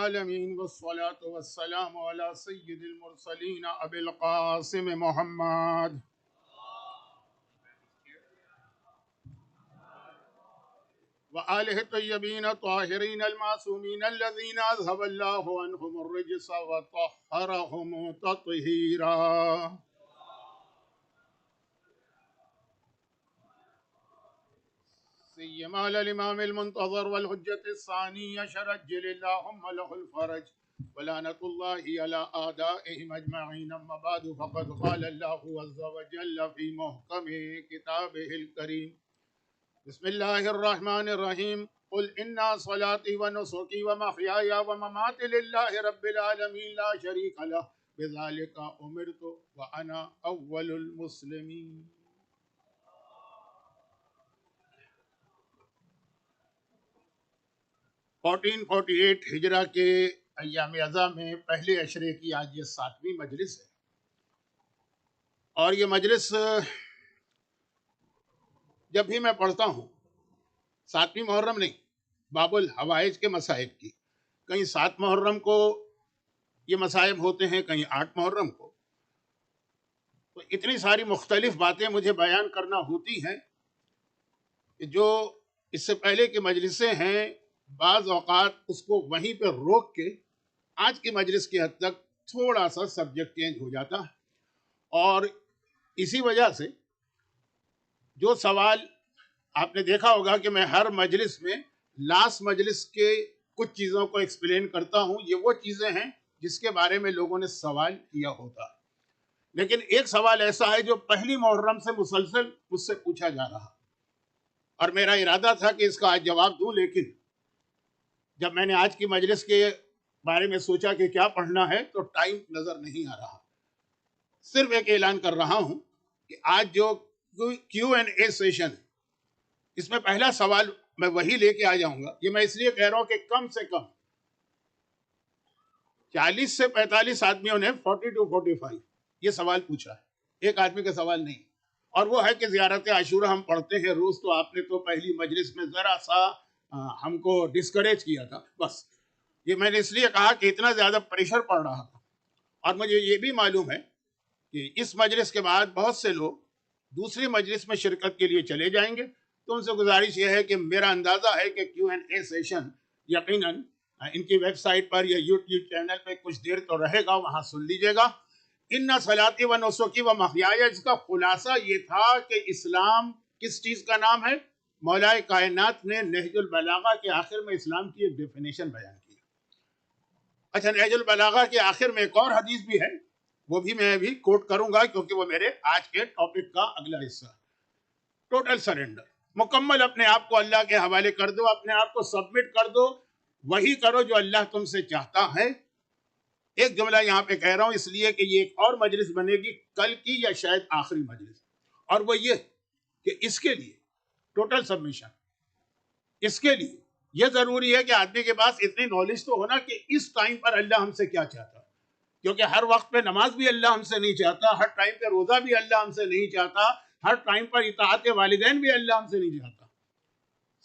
العالمين والصلاة والسلام على سيد المرسلين أبي القاسم محمد وآله الطيبين الطاهرين المعصومين الذين أذهب الله عنهم الرجس وطهرهم تطهيرا. سيما الإمام المنتظر والحجة الثانية شرجل اللهم له الفرج ولعنة الله على أعدائهم أجمعين. أما بعد فقد قال الله عز وجل في محكم كتابه الكريم: بسم الله الرحمن الرحيم. قل إن صلاتي ونسكي ومحياي ومماتي لله رب العالمين لا شريك له بذلك أمرت وأنا أول المسلمين. 1448 ہجرہ کے ایام اعظم میں پہلے عشرے کی آج یہ 7ویں مجلس ہے، اور یہ مجلس جب بھی میں پڑھتا ہوں 7ویں محرم نہیں، باب الحوائج کے مصائب کی، کہیں 7 محرم کو یہ مصائب ہوتے ہیں، کہیں 8 محرم کو، تو اتنی ساری مختلف باتیں مجھے بیان کرنا ہوتی ہیں کہ جو اس سے پہلے کی مجلسیں ہیں بعض اوقات اس کو وہیں پہ روک کے آج کی مجلس کی حد تک تھوڑا سا سبجیکٹ چینج ہو جاتا ہے، اور اسی وجہ سے جو سوال آپ نے دیکھا ہوگا کہ میں ہر مجلس میں لاسٹ مجلس کے کچھ چیزوں کو ایکسپلین کرتا ہوں، یہ وہ چیزیں ہیں جس کے بارے میں لوگوں نے سوال کیا ہوتا ہے، لیکن ایک سوال ایسا ہے جو پہلی محرم سے مسلسل مجھ سے پوچھا جا رہا، اور میرا ارادہ تھا کہ اس کا آج جواب دوں، لیکن جب میں نے آج کی مجلس کے بارے میں سوچا کہ کیا پڑھنا ہے تو ٹائم نظر نہیں آ رہا۔ صرف ایک اعلان کر رہا ہوں کہ آج جو کیو این اے سیشن ہے اس میں پہلا سوال میں وہی لے کے آ جاؤں گا۔ یہ میں اس لیے کہہ رہا ہوں کہ کم سے کم 40 سے 45 آدمیوں نے 40 to 45 یہ سوال پوچھا ہے، ایک آدمی کا سوال نہیں، اور وہ ہے کہ زیارت عاشورہ ہم پڑھتے ہیں روز، تو آپ نے تو پہلی مجلس میں ذرا سا ہم کو ڈسکریج کیا تھا، بس یہ میں نے اس لیے کہا کہ اتنا زیادہ پریشر پڑ رہا تھا، اور مجھے یہ بھی معلوم ہے کہ اس مجلس کے بعد بہت سے لوگ دوسری مجلس میں شرکت کے لیے چلے جائیں گے، تو ان سے گزارش یہ ہے کہ میرا اندازہ ہے کہ کیو این اے سیشن یقیناً ان کی ویب سائٹ پر یا یوٹیوب چینل پہ کچھ دیر تو رہے گا، وہاں سن لیجیے گا۔ ان صلاتی و نسکی و محیایا، اس کا خلاصہ یہ تھا کہ اسلام کس چیز کا نام ہے۔ مولا کائنات نے نہج البلاغہ کے آخر میں اسلام کی ایک ڈیفینیشن بیان کی۔ اچھا، نہج البلاغہ کے آخر میں ایک اور حدیث بھی ہے، وہ بھی میں ابھی کوٹ کروں گا کیونکہ وہ میرے آج کے ٹاپک کا اگلا حصہ ہے۔ ٹوٹل سرنڈر، مکمل اپنے آپ کو اللہ کے حوالے کر دو، اپنے آپ کو سبمٹ کر دو، وہی کرو جو اللہ تم سے چاہتا ہے۔ ایک جملہ یہاں پہ کہہ رہا ہوں اس لیے کہ یہ ایک اور مجلس بنے گی کل کی یا شاید آخری مجلس، اور وہ یہ کہ اس کے لیے ٹوٹل سبمیشن، اس کے لیے یہ ضروری ہے کہ آدمی کے پاس اتنی نالج تو ہونا کہ اس ٹائم پر اللہ ہم سے کیا چاہتا ہے، کیونکہ ہر وقت پہ نماز بھی اللہ ہم سے نہیں چاہتا، ہر ٹائم پہ روزہ بھی اللہ ہم سے نہیں چاہتا، ہر ٹائم پر اطاعت والدین بھی اللہ ہم سے نہیں چاہتا۔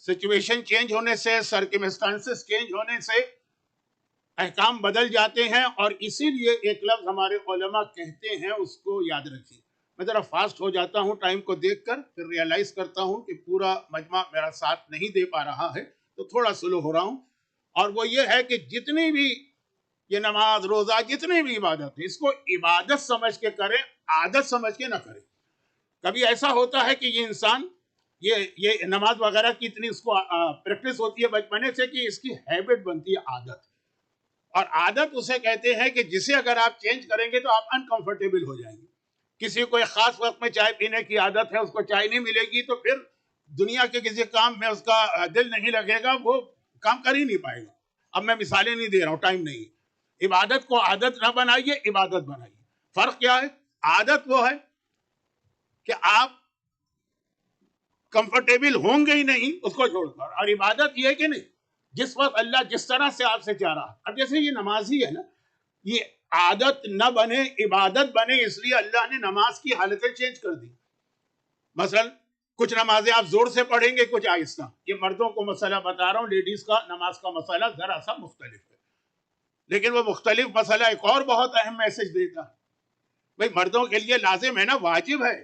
سچویشن چینج ہونے سے، سرکمسٹانسز چینج ہونے سے احکام بدل جاتے ہیں، اور اسی لیے ایک لفظ ہمارے علماء کہتے ہیں، اس کو یاد رکھیے۔ میں ذرا فاسٹ ہو جاتا ہوں ٹائم کو دیکھ کر، پھر ریئلائز کرتا ہوں کہ پورا مجمع میرا ساتھ نہیں دے پا رہا ہے تو تھوڑا سلو ہو رہا ہوں، اور وہ یہ ہے کہ جتنی بھی یہ نماز روزہ جتنی بھی عبادت ہے اس کو عبادت سمجھ کے کریں، عادت سمجھ کے نہ کریں۔ کبھی ایسا ہوتا ہے کہ یہ انسان یہ نماز وغیرہ کی اتنی اس کو پریکٹس ہوتی ہے بچپنے سے کہ اس کی ہیبٹ بنتی ہے عادت، اور عادت اسے کہتے ہیں کہ جسے اگر آپ چینج کریں گے تو آپ انکمفرٹیبل ہو جائیں گے۔ کسی کو ایک خاص وقت میں چائے پینے کی عادت ہے، اس کو چائے نہیں ملے گی تو پھر دنیا کے کسی کام میں اس کا دل نہیں لگے گا، وہ کام کر ہی نہیں پائے گا۔ اب میں مثالیں نہیں دے رہا ہوں، ٹائم نہیں ہے۔ عبادت کو عادت نہ بنائیے، عبادت بنائیے۔ فرق کیا ہے؟ عادت وہ ہے کہ آپ کمفرٹیبل ہوں گے ہی نہیں اس کو چھوڑ کر، اور عبادت یہ ہے کہ نہیں جس وقت اللہ جس طرح سے آپ سے چاہ رہا۔ اب جیسے یہ نماز ہی ہے نا، یہ عادت نہ بنے عبادت بنے، اس لیے اللہ نے نماز کی حالتیں چینج کر دی۔ مثلا کچھ نمازیں آپ زور سے پڑھیں گے، کچھ آہستہ۔ یہ مردوں کو مسئلہ بتا رہا ہوں، لیڈیز کا نماز کا مسئلہ ذرا سا مختلف ہے۔ لیکن وہ مختلف مسئلہ ایک اور بہت اہم میسج دیتا ہے. بھئی مردوں کے لیے لازم ہے نا، واجب ہے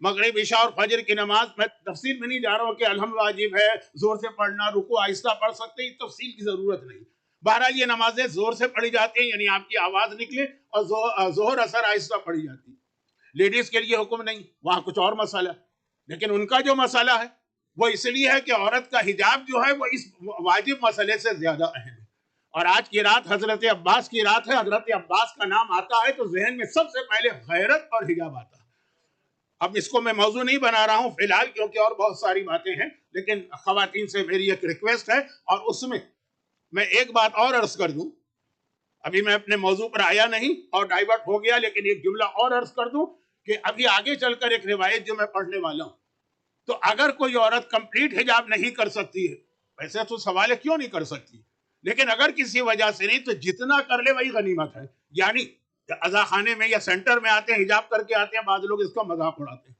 مغرب عشاء اور فجر کی نماز. میں تفصیل میں نہیں جا رہا ہوں کہ الحمد واجب ہے، زور سے پڑھنا، رکوع آہستہ پڑھ سکتے ہیں، تفصیل کی ضرورت نہیں. بہرحال یہ نمازیں زور سے پڑھی جاتی ہیں، یعنی آپ کی آواز نکلے، اور ظہر اثر آہستہ پڑھی جاتی ہے. لیڈیز کے لیے حکم نہیں، وہاں کچھ اور مسئلہ. لیکن ان کا جو مسئلہ ہے وہ اس لیے ہے کہ عورت کا حجاب جو ہے وہ اس واجب مسئلے سے زیادہ اہم ہے. اور آج کی رات حضرت عباس کی رات ہے. حضرت عباس کا نام آتا ہے تو ذہن میں سب سے پہلے غیرت اور حجاب آتا ہے. اب اس کو میں موضوع نہیں بنا رہا ہوں فی الحال، کیونکہ اور بہت ساری باتیں ہیں، لیکن خواتین سے میری ایک ریکویسٹ ہے، اور اس میں ایک بات اور عرض کر دوں. ابھی میں اپنے موضوع پر آیا نہیں اور ڈائیورٹ ہو گیا، لیکن ایک جملہ اور عرض کر دوں کہ ابھی آگے چل کر ایک روایت جو میں پڑھنے والا ہوں، تو اگر کوئی عورت کمپلیٹ حجاب نہیں کر سکتی ہے، ویسے تو سوال ہے کیوں نہیں کر سکتی، لیکن اگر کسی وجہ سے نہیں تو جتنا کر لے وہی غنیمت ہے. یعنی عزا خانے میں یا سینٹر میں آتے ہیں، حجاب کر کے آتے ہیں، بعض لوگ اس کا مذاق اڑاتے ہیں،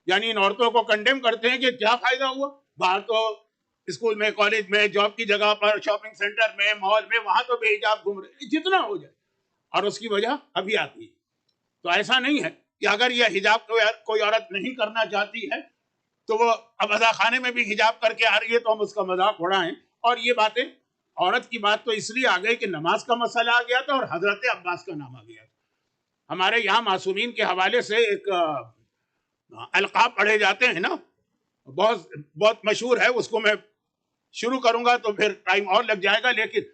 یعنی ان عورتوں کو کنڈیم کرتے ہیں کہ کیا فائدہ ہوا، باہر تو اسکول میں، کالج میں، جاب کی جگہ پر، شاپنگ سینٹر میں، مال میں، وہاں تو بے حجاب گھوم رہے، جتنا ہو جائے. اور اس کی وجہ ابھی آتی ہے. تو ایسا نہیں ہے کہ اگر یہ حجاب کوئی عورت نہیں کرنا چاہتی ہے تو وہ اب عزا خانے میں بھی حجاب کر کے آ رہی ہے تو ہم اس کا مذاق اڑائیں. اور یہ باتیں، عورت کی بات تو اس لیے آ گئی کہ نماز کا مسئلہ آ گیا تھا اور حضرت عباس کا نام آ گیا تھا. ہمارے یہاں معصومین کے حوالے سے ایک القاب پڑھے جاتے ہیں نا، بہت بہت مشہور ہے. اس کو میں شروع کروں گا تو پھر ٹائم اور لگ جائے گا، لیکن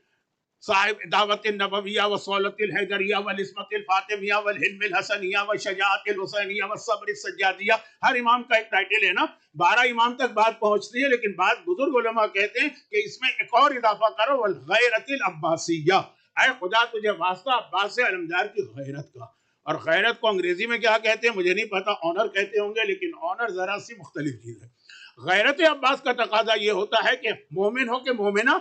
صاحب دعوت النبویہ و صولت الحیدریہ والعصمت الفاطمیہ والحلم الحسنیہ والشجاعت الحسینیہ والصبر السجادیہ، ہر امام کا ایک ٹائٹل ہے نا. 12 امام تک بات پہنچتی ہے، لیکن بعض بزرگ علماء کہتے ہیں کہ اس میں ایک اور اضافہ کرو، والغیرت العباسیہ، اے خدا تجھے واسطہ عباس علمدار کی غیرت کا. اور غیرت کو انگریزی میں کیا کہتے ہیں مجھے نہیں پتا، آنر کہتے ہوں گے، لیکن آنر ذرا سی مختلف چیز ہے. غیرت عباس کا تقاضا یہ ہوتا ہے کہ مومن ہو کہ مومنہ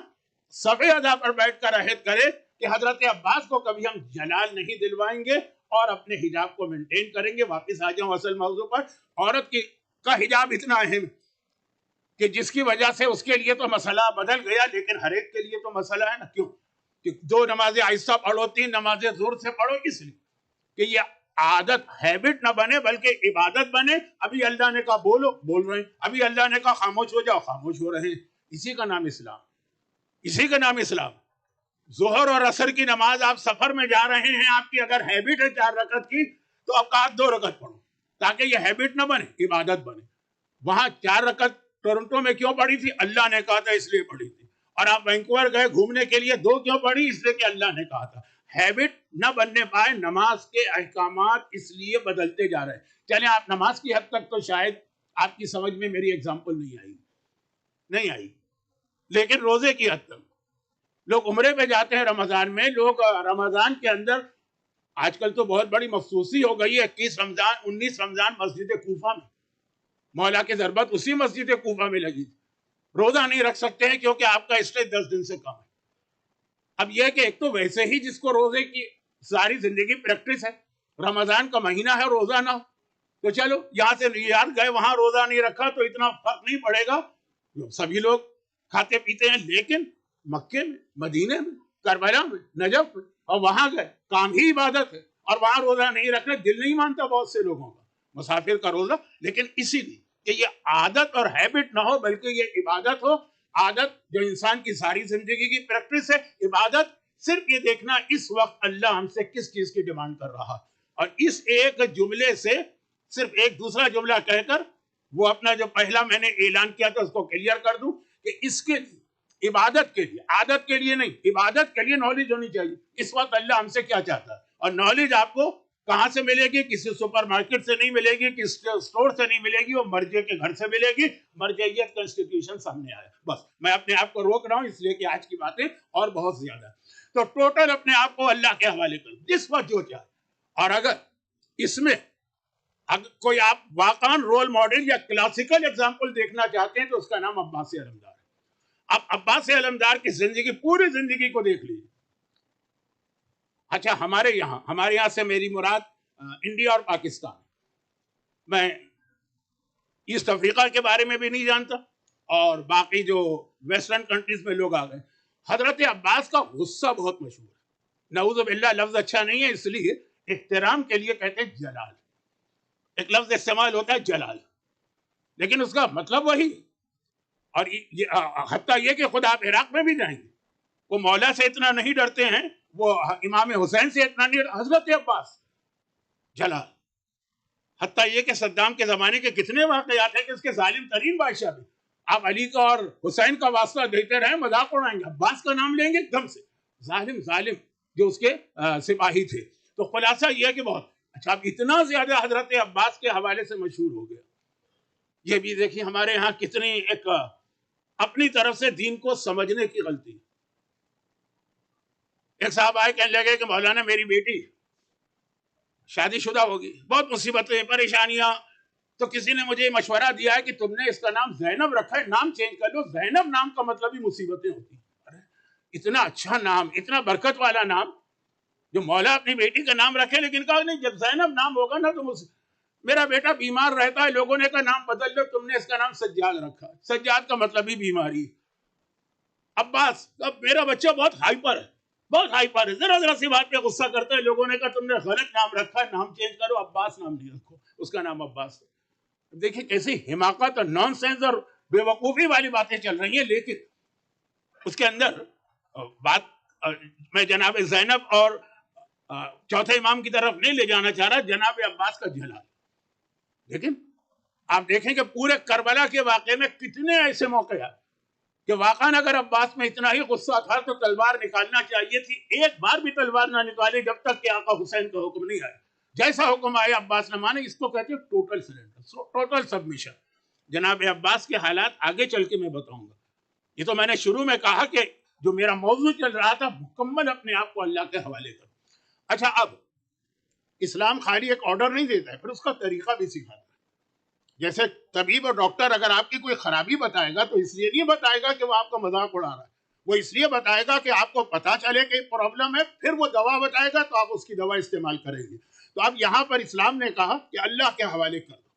صفحے ادا پر بیٹھ کر عہد کرے کہ حضرت عباس کو کبھی ہم جلال نہیں دلوائیں گے اور اپنے حجاب کو مینٹین کریں گے. واپس آ جاؤں اصل موضوع پر. عورت کا حجاب اتنا اہم کہ جس کی وجہ سے اس کے لیے تو مسئلہ بدل گیا، لیکن ہر ایک کے لیے تو مسئلہ ہے نا. کیوں کہ 2 نمازیں آہستہ پڑھو، 3 نمازیں زور سے پڑھو، اس لیے کہ یہ عادت، ہیبٹ نہ بنے بلکہ عبادت بنے. ابھی اللہ نے کہا بولو، بول رہے ہیں. ابھی اللہ نے کہا خاموش ہو جاؤ، خاموش ہو رہے ہیں. اسی کا نام اسلام، اسی کا نام اسلام. ظہر اور عصر کی نماز آپ سفر میں جا رہے ہیں، آپ کی اگر ہیبٹ ہے 4 رکعت کی تو اب کہا 2 رکعت پڑھو، تاکہ یہ ہیبٹ نہ بنے، عبادت بنے. وہاں 4 رکعت ٹورنٹو میں کیوں پڑھی تھی؟ اللہ نے کہا تھا اس لیے پڑھی تھی. اور آپ وینکوور گئے گھومنے کے لیے، 2 کیوں پڑھی؟ اس لیے کہ اللہ نے کہا تھا. ہیبٹ نہ بننے پائے. نماز کے احکامات اس لیے بدلتے جا رہے ہیں. چلیں آپ نماز کی حد تک تو شاید آپ کی سمجھ میں میری اگزامپل نہیں آئی، لیکن روزے کی حد تک لوگ عمرے پہ جاتے ہیں رمضان میں. لوگ رمضان کے اندر، آج کل تو بہت بڑی مخصوصی ہو گئی ہے، 19 رمضان مسجد کوفہ میں مولا کی ضربت اسی مسجد کوفہ میں لگی تھی. روزہ نہیں رکھ سکتے ہیں کیونکہ آپ کا اسٹیج 10 دن سے کم ہے. اب یہ کہ ایک تو ویسے ہی جس کو روزے کی ساری زندگی پریکٹس ہے، رمضان کا مہینہ ہے روزہ نہ ہو تو چلو یہاں سے نیویارک گئے وہاں روزہ نہیں رکھا تو اتنا فرق نہیں پڑے گا، سبھی لوگ کھاتے پیتے ہیں. لیکن مکے میں، مدینے میں، کربلا میں، نجف میں، اور وہاں گئے کام ہی عبادت ہے، اور وہاں روزہ نہیں رکھنے دل نہیں مانتا بہت سے لوگوں کا، مسافر کا روزہ. لیکن اسی لیے کہ یہ عادت اور ہیبٹ نہ ہو بلکہ یہ عبادت ہو. عادت جو انسان کی ساری زندگی کی پریکٹس ہے، عبادت صرف یہ دیکھنا اس وقت اللہ ہم سے کس چیز کی ڈیمانڈ کر رہا. اور اس ایک جملے سے صرف ایک دوسرا جملہ کہہ کر وہ اپنا جو پہلا میں نے اعلان کیا تھا اس کو کلیئر کر دوں کہ اس کے لیے، عبادت کے لیے، عادت کے لیے نہیں، عبادت کے لیے نالج ہونی چاہیے. اس وقت اللہ ہم سے کیا چاہتا ہے، اور نالج آپ کو کہاں سے ملے گی؟ کسی سپر مارکیٹ سے نہیں ملے گی، کسی اسٹور سے نہیں ملے گی، وہ مرجع کے گھر سے ملے گی. مرجعیت کا انسٹیٹیوشن سامنے آیا. بس میں اپنے آپ کو روک رہا ہوں اس لیے کہ آج کی باتیں اور بہت زیادہ ہیں. تو ٹوٹل اپنے آپ کو اللہ کے حوالے کر جس وقت جو چاہے. اور اگر اس میں کوئی آپ واقعاً رول ماڈل یا کلاسیکل ایگزامپل دیکھنا چاہتے ہیں تو اس کا نام عباس علمدار ہے. اب عباس علمدار کی زندگی، پوری زندگی کو دیکھ لیجیے. اچھا ہمارے یہاں سے میری مراد انڈیا اور پاکستان. میں ایسٹ افریقہ کے بارے میں بھی نہیں جانتا، اور باقی جو ویسٹرن کنٹریز میں لوگ آ گئے. حضرت عباس کا غصہ بہت مشہور ہے، نعوذ باللہ لفظ اچھا نہیں ہے، اس لیے احترام کے لیے کہتے ہیں جلال، ایک لفظ استعمال ہوتا ہے جلال، لیکن اس کا مطلب وہی. اور حتیٰ یہ کہ خود آپ عراق میں بھی جائیں گے، وہ مولا سے اتنا نہیں ڈرتے ہیں، وہ امام حسین سے اتنا نہیں ڈرتے. حضرت عباس جلال. حتیٰ یہ کہ صدام کے زمانے کے کتنے واقعات ہیں کہ اس کے ظالم ترین بادشاہ بھی آپ علی کا اور حسین کا واسطہ دیتے رہے، مذاق اڑائیں گے، عباس کا نام لیں گے دم سے، ظالم جو اس کے سپاہی تھے. تو خلاصہ یہ کہ بہت اچھا، اب اتنا زیادہ حضرت عباس کے حوالے سے مشہور ہو گیا. یہ بھی دیکھیں ہمارے ہاں کتنی ایک اپنی طرف سے دین کو سمجھنے کی غلطی. ایک صاحب آئے کہنے لگے کہ مولانا میری بیٹی شادی شدہ ہوگی، بہت مصیبتیں پریشانیاں، تو کسی نے مجھے مشورہ دیا ہے کہ تم نے اس کا نام زینب رکھا ہے، نام چینج کر لو. زینب نام کا مطلب ہی مصیبتیں ہوتی ہیں. اتنا اچھا نام، اتنا برکت والا نام، جو مولا اپنی بیٹی کا نام رکھے، لیکن کہا نہیں جب زینب نام ہوگا نا تو میرا بیٹا بیمار رہتا ہے، لوگوں نے کہا نام بدل لو، تم نے اس کا نام سجاد رکھا. سجاد کا مطلب ہی بیماری. عباس، اب میرا بچہ بہت ہائپر ہے، بہت ہائپر ہے، ذرا سی بات پہ غصہ کرتا ہے، لوگوں نے کہا تم نے غلط نام رکھا ہے، نام چینج کرو، عباس نام نہیں رکھو، اس کا نام عباس ہے. دیکھیں کیسی حماقت اور نان سینس اور بے وقوفی والی باتیں چل رہی ہیں. لیکن اس کے اندر بات میں جناب زینب اور چوتھے امام کی طرف نہیں لے جانا چاہ رہا، جناب عباس کا جلال. لیکن آپ دیکھیں کہ پورے کربلا کے واقعے میں کتنے ایسے موقع ہیں کہ واقعاً اگر عباس میں اتنا ہی غصہ تھا تو تلوار نکالنا چاہیے تھی. ایک بار بھی تلوار نہ نکالی جب تک کہ آقا حسین کا حکم نہیں آیا. جیسا حکم آیا عباس نے مانے. اس کو کہتے ہیں ٹوٹل سرنڈر، ٹوٹل سبمیشن. جناب عباس کے حالات آگے چل کے میں بتاؤں گا. یہ تو میں نے شروع میں کہا کہ جو میرا موضوع چل رہا تھا مکمل اپنے آپ کو اللہ کے حوالے کر. اچھا، اب اسلام خالی ایک آرڈر نہیں دیتا ہے، پھر اس کا طریقہ بھی سکھاتا ہے. جیسے طبیب اور ڈاکٹر اگر آپ کی کوئی خرابی بتائے گا تو اس لیے نہیں بتائے گا کہ وہ آپ کا مذاق اڑا رہا ہے، وہ اس لیے بتائے گا کہ آپ کو پتا چلے کہ پرابلم ہے، پھر وہ دوا بتائے گا تو آپ اس کی دوا استعمال کریں گے. تو اب یہاں پر اسلام نے کہا کہ اللہ کے حوالے کر دو.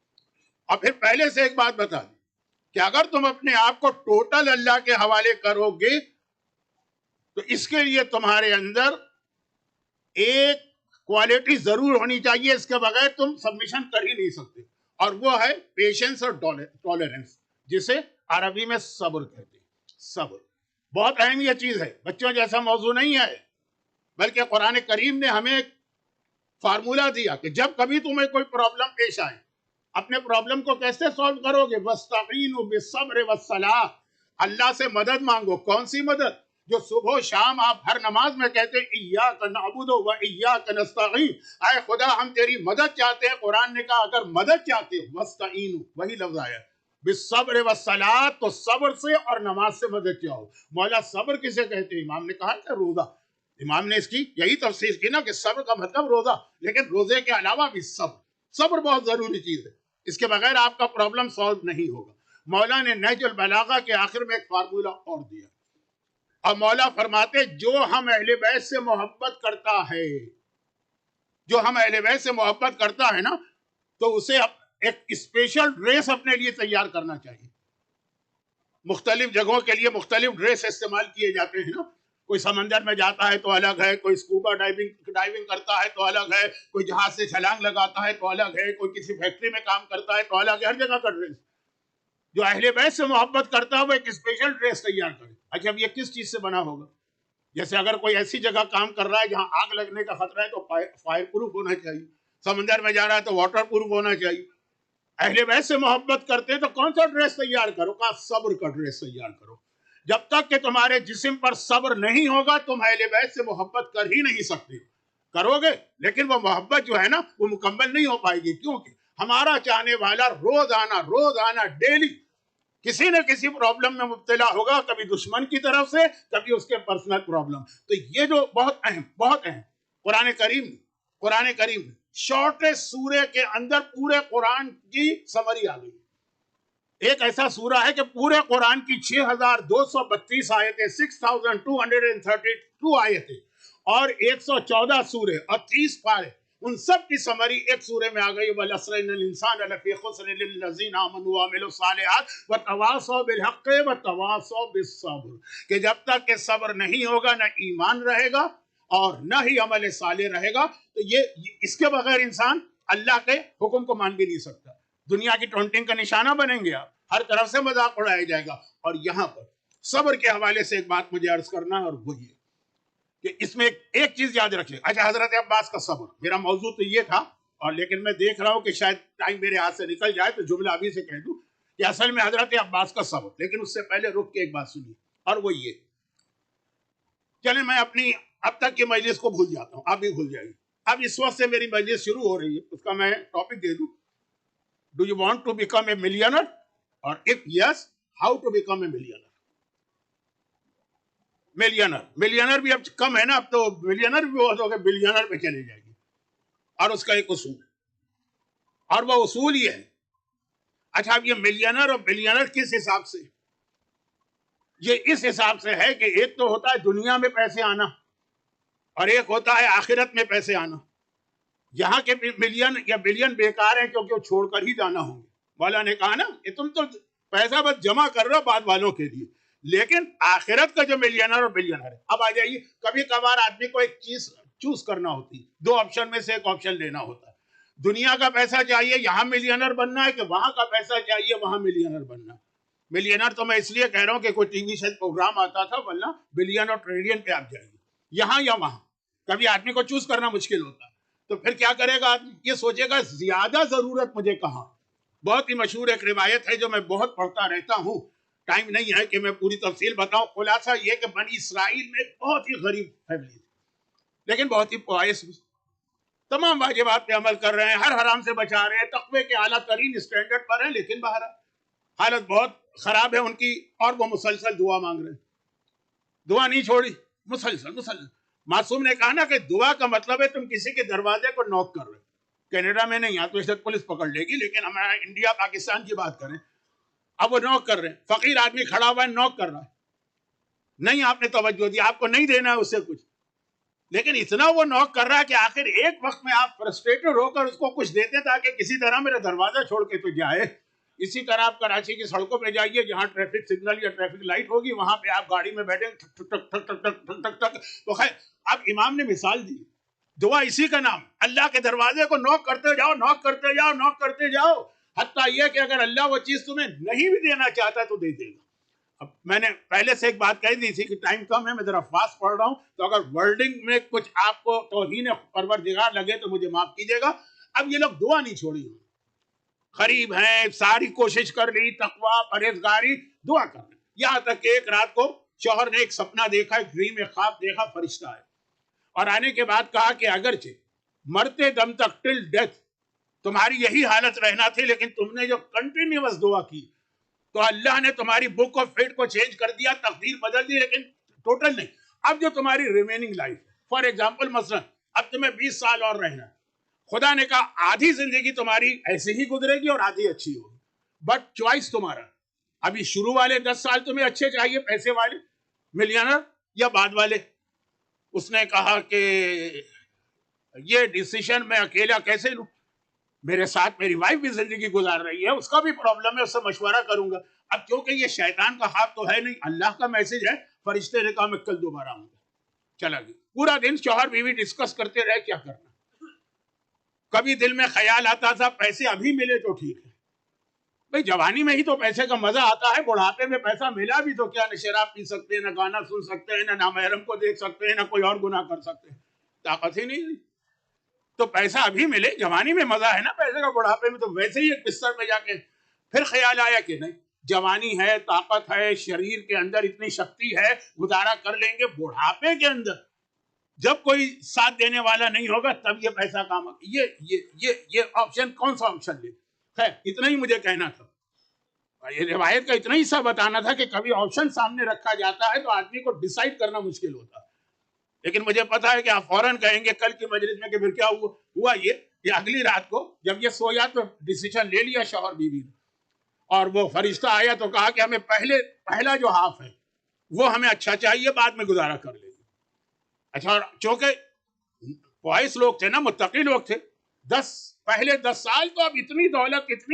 اور پھر پہلے سے ایک بات بتا دیں کہ اگر تم اپنے آپ کو ٹوٹل اللہ کے حوالے کرو گے تو اس کے لیے تمہارے اندر ایک کوالٹی ضرور ہونی چاہیے، اس کے بغیر تم سبمیشن کر ہی نہیں سکتے، اور وہ ہے پیشنس اور ٹالرنس، جسے عربی میں صبر کہتے ہیں. صبر بہت اہم یہ چیز ہے، بچوں جیسا موضوع نہیں ہے، بلکہ قرآن کریم نے ہمیں ایک فارمولا دیا کہ جب کبھی تمہیں کوئی پرابلم پیش آئے، اپنے پرابلم کو کیسے سالو کرو گے؟ وَاسْتَعِينُوا بِالصَّبْرِ وَالصَّلَاةِ، اللہ سے مدد مانگو. کون سی مدد؟ جو صبح و شام آپ ہر نماز میں کہتے ہیں اِيَّاكَ نَعْبُدُ وَإِيَّاكَ نَسْتَعِينُ، اے خدا ہم تیری مدد چاہتے ہیں. قرآن نے کہا اگر مدد چاہتے ہو وَاسْتَعِينُوا، وہی لفظ آیا بِالصَّبْرِ وَالصَّلَاةِ، تو صبر سے اور نماز سے مدد چاہو. مولا صبر کسے کہتے ہیں؟ امام نے کہا کہ روزہ. امام نے اس کی یہی تفسیر کی نا کہ صبر کا مطلب روزہ، لیکن روزے کے علاوہ بھی صبر بہت ضروری چیز ہے، اس کے بغیر آپ کا پرابلم سالو نہیں ہوگا. مولا نے نہج البلاغہ کے آخر میں ایک فارمولا اور دیا، اور مولا فرماتے جو ہم اہل بیت سے محبت کرتا ہے، جو ہم اہل بیت سے محبت کرتا ہے نا، تو اسے ایک اسپیشل ڈریس اپنے لیے تیار کرنا چاہیے. مختلف جگہوں کے لیے مختلف ڈریس استعمال کیے جاتے ہیں نا. کوئی سمندر میں جاتا ہے تو الگ ہے، کوئی اسکوبا ڈائیونگ کرتا ہے تو الگ ہے، کوئی جہاز سے چھلانگ لگاتا ہے تو الگ ہے، کوئی کسی فیکٹری میں کام کرتا ہے تو الگ ہے. ہر جگہ کا ڈریس. جو اہل بیت سے محبت کرتا ہے وہ ایک اسپیشل ڈریس تیار کرے. اچھا، اب یہ کس چیز سے بنا ہوگا؟ جیسے اگر کوئی ایسی جگہ کام کر رہا ہے جہاں آگ لگنے کا خطرہ ہے تو فائر پروف ہونا چاہیے. سمندر میں جا رہا ہے تو واٹر پروف ہونا چاہیے. اہل بیت سے محبت کرتے ہیں تو کون سا ڈریس تیار کرو؟ کہا صبر کا ڈریس تیار کرو. جب تک کہ تمہارے جسم پر صبر نہیں ہوگا تم اہل بیت سے محبت کر ہی نہیں سکتے. کرو گے لیکن وہ محبت جو ہے نا وہ مکمل نہیں ہو پائے گی، کیونکہ ہمارا چاہنے والا روزانہ ڈیلی کسی نہ کسی پرابلم میں مبتلا ہوگا، کبھی دشمن کی طرف سے، کبھی اس کے پرسنل پرابلم. تو یہ جو بہت اہم قرآن کریم شارٹیسٹ سورے کے اندر پورے قرآن کی سمری آ گئی. ایک ایسا سورہ ہے کہ پورے قرآن کی 6232 آیتیں، 6232 آیتیں اور 114 سورے اور 30 پارے، ان سب کی سمری ایک سورے میں آ گئی، وَالْعَصْرِ إِنَّ الْإِنسَانَ لَفِي خُسْرٍ إِلَّا الَّذِينَ آمَنُوا وَعَمِلُوا الصَّالِحَاتِ وَتَوَاصَوْا بِالْحَقِّ وَتَوَاصَوْا بِالصَّبْرِ، کہ جب تک کہ صبر نہیں ہوگا نہ ایمان رہے گا اور نہ ہی عمل صالح رہے گا، تو یہ اس کے بغیر انسان اللہ کے حکم کو مان بھی نہیں سکتا، دنیا کی ٹونٹنگ کا نشانہ بنیں گے آپ، ہر طرف سے مذاق اڑایا جائے گا۔ اور یہاں پر صبر کے حوالے سے ایک بات مجھے عرض کرنا ہے، اور وہ یہ کہ اس میں ایک چیز یاد رکھیں۔ اچھا، حضرت عباس کا صبر، میرا موضوع تو یہ تھا، اور لیکن میں دیکھ رہا ہوں کہ شاید ٹائم میرے ہاتھ سے نکل جائے تو جملہ ابھی سے کہہ دوں کہ اصل میں حضرت عباس کا صبر، لیکن اس سے پہلے رک کے ایک بات سنیے، اور وہ یہ، چلیں میں اپنی اب تک کی مجلس کو بھول جاتا ہوں، آپ بھی بھول جائیے۔ اب اس وقت سے میری مجلس شروع ہو رہی ہے، اس کا میں ٹاپک دے دوں، do you want to become a millionaire, اور if yes how to become a millionaire. Millionaire بھی اب کم ہے نا، اب تو ملینر بھی بہت ہو گئے، بلینر پہ چلے جائے گی، اور اس کا ایک اصول ہے، اور وہ اصول یہ ہے۔ اچھا، اب یہ ملینر اور بلینر کس حساب سے؟ یہ اس حساب سے ہے کہ ایک تو ہوتا ہے دنیا میں پیسے آنا، اور ایک ہوتا ہے آخرت میں پیسے آنا۔ یہاں کے ملین یا بلین بیکار ہیں کیونکہ وہ چھوڑ کر ہی جانا ہوں گے۔ مولا نے کہا نا کہ تم تو پیسہ بس جمع کر رہے ہو بعد والوں کے لیے، لیکن آخرت کا جو ملینر اور بلینر ہے۔ اب آ جائیے، کبھی کبھار آدمی کو ایک چیز چوز کرنا ہوتی، دو آپشن میں سے ایک آپشن لینا ہوتا ہے، دنیا کا پیسہ چاہیے یہاں ملینر بننا ہے، کہ وہاں کا پیسہ چاہیے وہاں ملینر بننا۔ ملینر تو میں اس لیے کہہ رہا ہوں کہ کوئی ٹی وی شاید پروگرام آتا تھا، ورنہ بلین اور ٹریلین پہ آپ جائیے، یہاں یا وہاں، کبھی آدمی کو چوز کرنا مشکل ہوتا ہے۔ تو پھر کیا کرے گا آدمی؟ یہ سوچے گا زیادہ ضرورت مجھے کہاں۔ بہت ہی مشہور ایک روایت ہے جو میں بہت پڑھتا رہتا ہوں، ٹائم نہیں ہے کہ میں پوری تفصیل بتاؤں، خلاصہ یہ کہ بنی اسرائیل میں بہت ہی غریب فیملی تھی، لیکن بہت ہی پوائس بھی، تمام واجبات پہ عمل کر رہے ہیں، ہر حرام سے بچا رہے ہیں، تقوی کے اعلیٰ ترین اسٹینڈرڈ پر ہیں، لیکن باہر حالت بہت خراب ہے ان کی، اور وہ مسلسل دعا مانگ رہے ہیں، دعا نہیں چھوڑی، مسلسل۔ معصوم نے کہا نا کہ دعا کا مطلب ہے تم کسی کے دروازے کو نوک کر رہے ہو۔ کینیڈا میں نہیں، یہاں تو اس وقت پولیس پکڑ لے گی، لیکن ہمارا انڈیا پاکستان کی بات کریں، اب وہ نوک کر رہے ہیں، فقیر آدمی کھڑا ہوا ہے، نوک کر رہا ہے، نہیں آپ نے توجہ دی، آپ کو نہیں دینا ہے اسے کچھ، لیکن اتنا وہ نوک کر رہا ہے کہ آخر ایک وقت میں آپ فرسٹریٹڈ ہو کر اس کو کچھ دیتے تاکہ کسی طرح میرا دروازہ چھوڑ کے تو جائے۔ اسی طرح آپ کراچی کی سڑکوں پہ جائیے، جہاں ٹریفک سگنل یا ٹریفک لائٹ ہوگی، وہاں پہ آپ گاڑی میں بیٹھے ٹھک ٹھک ٹھک ٹھک ٹھک ٹھک ٹھک ٹھک، تو خیر اب امام نے مثال دی، دعا اسی کا نام، اللہ کے دروازے کو نوک کرتے جاؤ، نوک کرتے جاؤ، نوک کرتے جاؤ، حتیٰ یہ کہ اگر اللہ وہ چیز تمہیں نہیں بھی دینا چاہتا تو دے دے گا۔ اب میں نے پہلے سے ایک بات کہہ دی تھی کہ ٹائم کم ہے، میں ذرا فاسٹ پڑھ رہا ہوں، تو اگر ورڈنگ میں کچھ آپ کو توہین پروردگار لگے تو مجھے معاف کیجیے گا۔ اب یہ لوگ دعا نہیں چھوڑی، قریب ہیں، ساری کوشش کر لی، تقوی، پرہیزگاری، دعا کر رہے، یہاں تک کہ ایک رات کو شوہر نے ایک سپنا دیکھا، ایک ڈریم، ایک خواب دیکھا، فرشتہ ہے، اور آنے کے بعد کہا کہ اگرچہ مرتے دم تک ٹل ڈیتھ تمہاری یہی حالت رہنا تھی، لیکن تم نے جو کنٹینیوس دعا کی تو اللہ نے تمہاری بک آف فیٹ کو چینج کر دیا، تقدیر بدل دی، لیکن ٹوٹل نہیں۔ اب جو تمہاری ریمیننگ لائف ہے، فار ایگزامپل مثلا اب تمہیں 20 سال اور رہنا ہے، خدا نے کہا آدھی زندگی تمہاری ایسے ہی گزرے گی اور آدھی اچھی ہوگی، بٹ چوائس تمہارا۔ ابھی شروع والے 10 سال تمہیں اچھے چاہیے، پیسے والے، ملینر، یا بعد والے؟ اس نے کہا کہ یہ ڈیسیشن میں اکیلا کیسے لوں، میرے ساتھ میری وائف بھی زندگی گزار رہی ہے، اس کا بھی پرابلم ہے، اس سے مشورہ کروں گا۔ اب کیونکہ یہ شیطان کا خواب تو ہے نہیں، اللہ کا میسج ہے، فرشتے نے کہا میں کل دوبارہ آؤں گا، چلا گیا۔ پورا دن شوہر بیوی ڈسکس کرتے رہے کیا کرنا۔ کبھی دل میں خیال آتا تھا پیسے ابھی ملے تو ٹھیک ہے، بھئی جوانی میں ہی تو پیسے کا مزہ آتا ہے، بڑھاپے میں پیسہ ملا بھی تو کیا، نہ شراب پی سکتے ہیں، نہ گانا سن سکتے ہیں، نہ نامحرم کو دیکھ سکتے ہیں، نہ کوئی اور گناہ کر سکتے ہیں، طاقت ہی نہیں۔ تو پیسہ ابھی ملے، جوانی میں مزہ ہے نا پیسے کا، بڑھاپے میں تو ویسے ہی ایک بستر پہ جا کے۔ پھر خیال آیا کہ نہیں، جوانی ہے، طاقت ہے، شریر کے اندر اتنی شکتی ہے، گزارا کر لیں گے، بڑھاپے کے اندر جب کوئی ساتھ دینے والا نہیں ہوگا تب یہ پیسہ کام آگا۔ یہ آپشن کون سا آپشن لے؟ خیر اتنا ہی مجھے کہنا تھا، یہ روایت کا اتنا ہی سا بتانا تھا کہ کبھی آپشن سامنے رکھا جاتا ہے تو آدمی کو ڈیسائیڈ کرنا مشکل ہوتا ہے، لیکن مجھے پتا ہے کہ آپ فوراً کہیں گے کل کی مجلس میں کہ پھر کیا ہوا یہ کہ اگلی رات کو جب یہ سویا تو ڈیسیشن لے لیا شوہر بیوی نے، اور وہ فرشتہ آیا تو کہا کہ ہمیں پہلا جو ہاف ہے وہ ہمیں اچھا چاہیے، بعد میں گزارا کر لیں گے۔ اچھا، اور چونکہ خواہش لوگ تھے نا، متقی لوگ تھے. پہلے 10 سال تو اب اتنی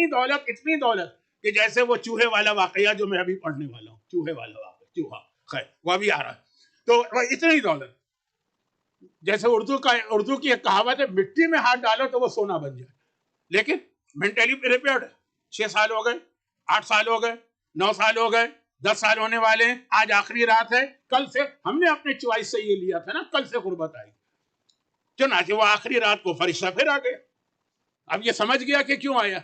دولت کہ جیسے وہ چوہے والا واقعہ جو میں ابھی پڑھنے والا ہوں، چوہے والا واقعہ، چوہا خیر وہ ابھی آ رہا ہے. تو وہ اتنی دولت، جیسے اردو کی ایک کہاوت ہے، مٹی میں ہاتھ ڈالو تو وہ سونا بن جائے. لیکن مینٹلی پریپیئرڈ ہے. 6 سال ہو گئے، 8 سال ہو گئے، 9 سال ہو گئے، 10 سال ہونے والے ہیں. آج آخری رات ہے. کل سے ہم نے اپنے چوائس سے یہ لیا تھا نا، کل سے غربت آئی. چنانچہ وہ آخری رات کو فرشتہ پھر آ گیا. اب یہ سمجھ گیا کہ کیوں آیا.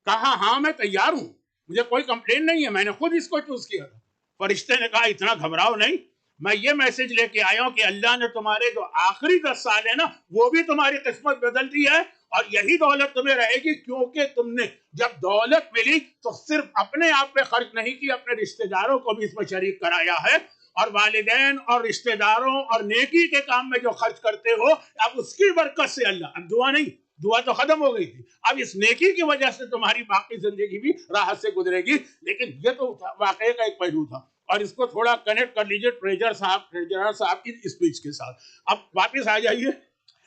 کہا ہاں میں تیار ہوں، مجھے کوئی کمپلین نہیں ہے، میں نے خود اس کو چوز کیا تھا. فرشتے نے کہا اتنا گھبراؤ نہیں، میں یہ میسج لے کے آیا ہوں کہ اللہ نے تمہارے جو آخری 10 سال ہے نا وہ بھی تمہاری قسمت بدل دی ہے، اور یہی دولت تمہیں رہے گی، کیونکہ تم نے جب دولت ملی تو صرف اپنے آپ پہ خرچ نہیں کی، اپنے رشتہ داروں کو بھی اس میں شریک کرایا ہے. اور والدین اور رشتہ داروں اور نیکی کے کام میں جو خرچ کرتے ہو، اب اس کی برکت سے اللہ، اب دعا نہیں، دعا تو ختم ہو گئی تھی، اب اس نیکی کی وجہ سے تمہاری باقی زندگی بھی راحت سے گزرے گی. لیکن یہ تو واقعے کا ایک پہلو تھا، اور اس کو تھوڑا کنیکٹ کر لیجئے ٹریجرر صاحب کی اسپیچ کے ساتھ. اب واپس آ جائیے.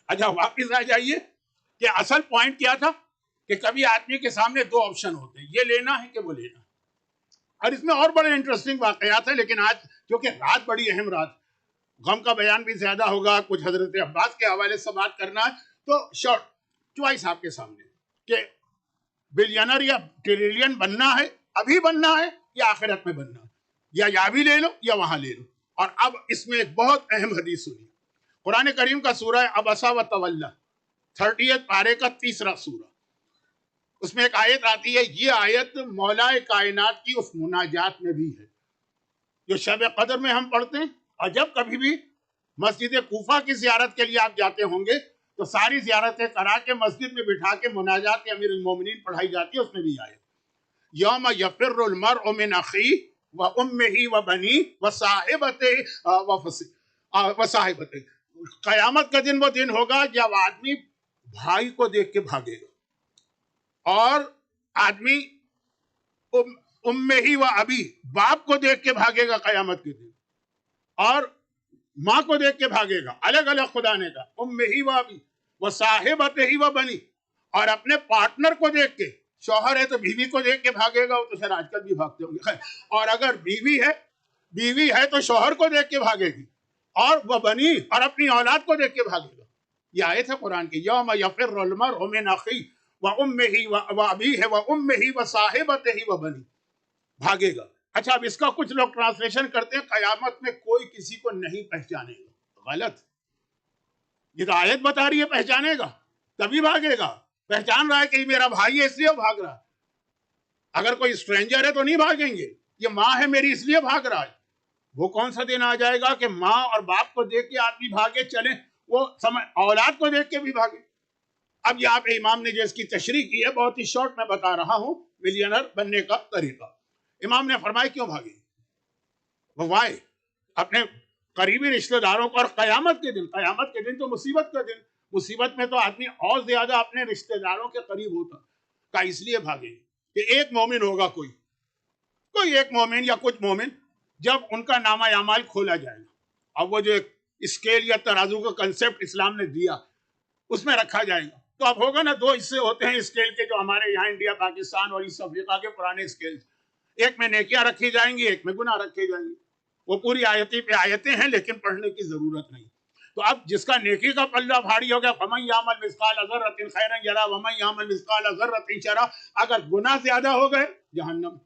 اچھا واپس آ جائیے کہ اصل پوائنٹ کیا تھا کہ کبھی آدمی کے سامنے 2 آپشن ہوتے ہیں، یہ لینا ہے کہ وہ لینا. اور اس میں اور بڑے انٹرسٹنگ واقعات ہیں، لیکن آج کیونکہ رات بڑی اہم رات، غم کا بیان بھی زیادہ ہوگا، کچھ حضرت عباس کے حوالے سے بات کرنا ہے. تو شارٹ چوائس آپ کے سامنے کہ بلینر یا ٹریلین بننا ہے، ابھی بننا ہے یا آخرت میں بننا ہے، یا بھی لے لو یا وہاں لے لو. اور اب اس میں ایک بہت اہم حدیث سنی. قرآن کریم کا سورہ عبسہ و تولی، 30 پارے کا 3 سورہ. اس میں ایک آیت آتی ہے، یہ آیت مولا کائنات کی اس مناجات میں بھی ہے جو شب قدر میں ہم پڑھتے ہیں. اور جب کبھی بھی مسجد کوفہ کی زیارت کے لیے آپ جاتے ہوں گے تو ساری زیارتیں کرا کے مسجد میں بٹھا کے مناجات امیر المومنین پڑھائی جاتی ہے. اس میں بھی آیت یوم یفر المرء من اخیہ وامہ وبنیہ وصاحبتہ. قیامت کا دن وہ دن ہوگا جب آدمی بھائی کو دیکھ کے بھاگے گا، اور آدمی امہ ہی و ابی، باپ کو دیکھ کے بھاگے گا قیامت کے دن، اور ماں کو دیکھ کے بھاگے گا. الگ الگ خدا نے کہا امہ ہی و ابی و صاحبتہ ہی و بنی، اور اپنے پارٹنر کو دیکھ کے، شوہر ہے تو بیوی کو دیکھ کے بھاگے گا، وہ تو شاید آج کل بھی بھاگتے ہوں گے. اور اگر بیوی ہے تو شوہر کو دیکھ کے بھاگے گی، اور وہ بنی، اور اپنی اولاد کو دیکھ کے بھاگے گا. یہ آیت ہے قرآن کی، یوم یفر المرء من اخیہ وامہ وابیہ وامہ وصاحبتہ وبنی، بھاگے گا. اچھا اب اس کا کچھ لوگ ٹرانسلیشن کرتے ہیں قیامت میں کوئی کسی کو نہیں پہچانے گا. غلط. یہ تو آیت بتا رہی ہے پہچانے گا تبھی بھاگے گا. پہچان رہا ہے کہ یہ میرا بھائی ہے اس لیے بھاگ رہا ہے. اگر کوئی اسٹرینجر ہے تو نہیں بھاگیں گے، یہ ماں ہے میری اس لیے بھاگ رہا ہے. وہ کون سا دن آ جائے گا کہ ماں اور باپ کو دیکھ کے آدمی بھاگے چلے، وہ اولاد کو دیکھ کے بھی بھاگے. اب یہاں پہ امام نے جو اس کی تشریح کی ہے بہت ہی شارٹ میں بتا رہا ہوں، ملینر بننے کا طریقہ. امام نے فرمایا کیوں بھاگے، وہ وائے، اپنے قریبی رشتہ داروں کو. اور قیامت کے دن تو مصیبت کا دن، مصیبت میں تو آدمی اور زیادہ اپنے رشتہ داروں کے قریب ہوتا. کا اس لیے بھاگے کہ ایک مومن ہوگا، کوئی ایک مومن یا کچھ مومن، جب ان کا نامہ اعمال کھولا جائے گا. اب وہ جو ایک اسکیل یا ترازو کا کنسپٹ اسلام نے دیا اس میں رکھا جائے گا، تو اب ہوگا نا 2 حصے ہوتے ہیں اسکیل کے جو ہمارے یہاں انڈیا پاکستان اور ایسٹ افریقہ کے پرانے اسکیل، ایک میں نیکیاں رکھی جائیں گی، ایک میں گناہ رکھے جائیں گے. وہ پوری آیتیں پہ آیتیں ہیں لیکن پڑھنے کی ضرورت نہیں. تو اب جس کا نیکی کا پلہ بھاری ہو گیا، فمن یعمل مثقال ذرۃ خیرا یرا ومن یعمل مثقال ذرۃ شرا. اگر گناہ زیادہ ہو گئے جہنم،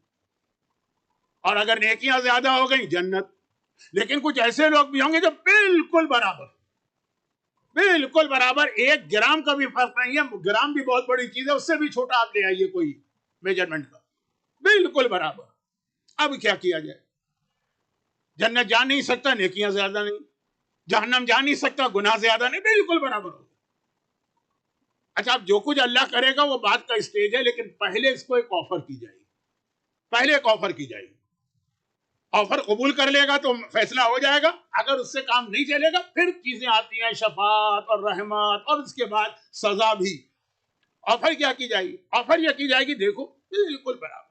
اور اگر نیکیاں زیادہ ہو گئی جنت. لیکن کچھ ایسے لوگ بھی ہوں گے جو بالکل برابر 1 گرام کا بھی فرق نہیں ہے. گرام بھی بہت بڑی چیز ہے، اس سے بھی چھوٹا آپ لے آئیے کوئی میجرمنٹ کا، بالکل برابر. اب کیا کیا جائے؟ جنت جا نہیں سکتا، نیکیاں زیادہ نہیں، جہنم جا نہیں سکتا، گناہ زیادہ نہیں، بالکل برابر ہو. اچھا اب جو کچھ اللہ کرے گا وہ بات کا اسٹیج ہے، لیکن پہلے اس کو ایک آفر کی جائے گی. آفر قبول کر لے گا تو فیصلہ ہو جائے گا. اگر اس سے کام نہیں چلے گا پھر چیزیں آتی ہیں، شفاعت اور رحمت، اور اس کے بعد سزا بھی. آفر کیا کی جائے گی؟ آفر یہ کی جائے گی، دیکھو بالکل برابر.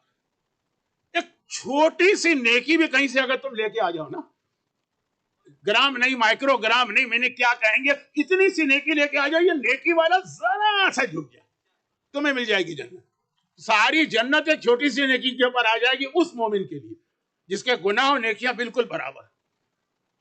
ایک چھوٹی سی نیکی بھی کہیں سے اگر تم لے کے آ جاؤ نا، گرام نہیں، مائکرو گرام نہیں، میں نے کیا کہیں گے، اتنی سی نیکی لے کے آ جائیے، نیکی والا ذرا سا جھک جائے، تمہیں مل جائے گی جنت. ساری جنت ایک چھوٹی سی نیکی کے اوپر آ جائے گی اس مومن کے لیے جس کے گناہ اور نیکیاں بالکل برابر.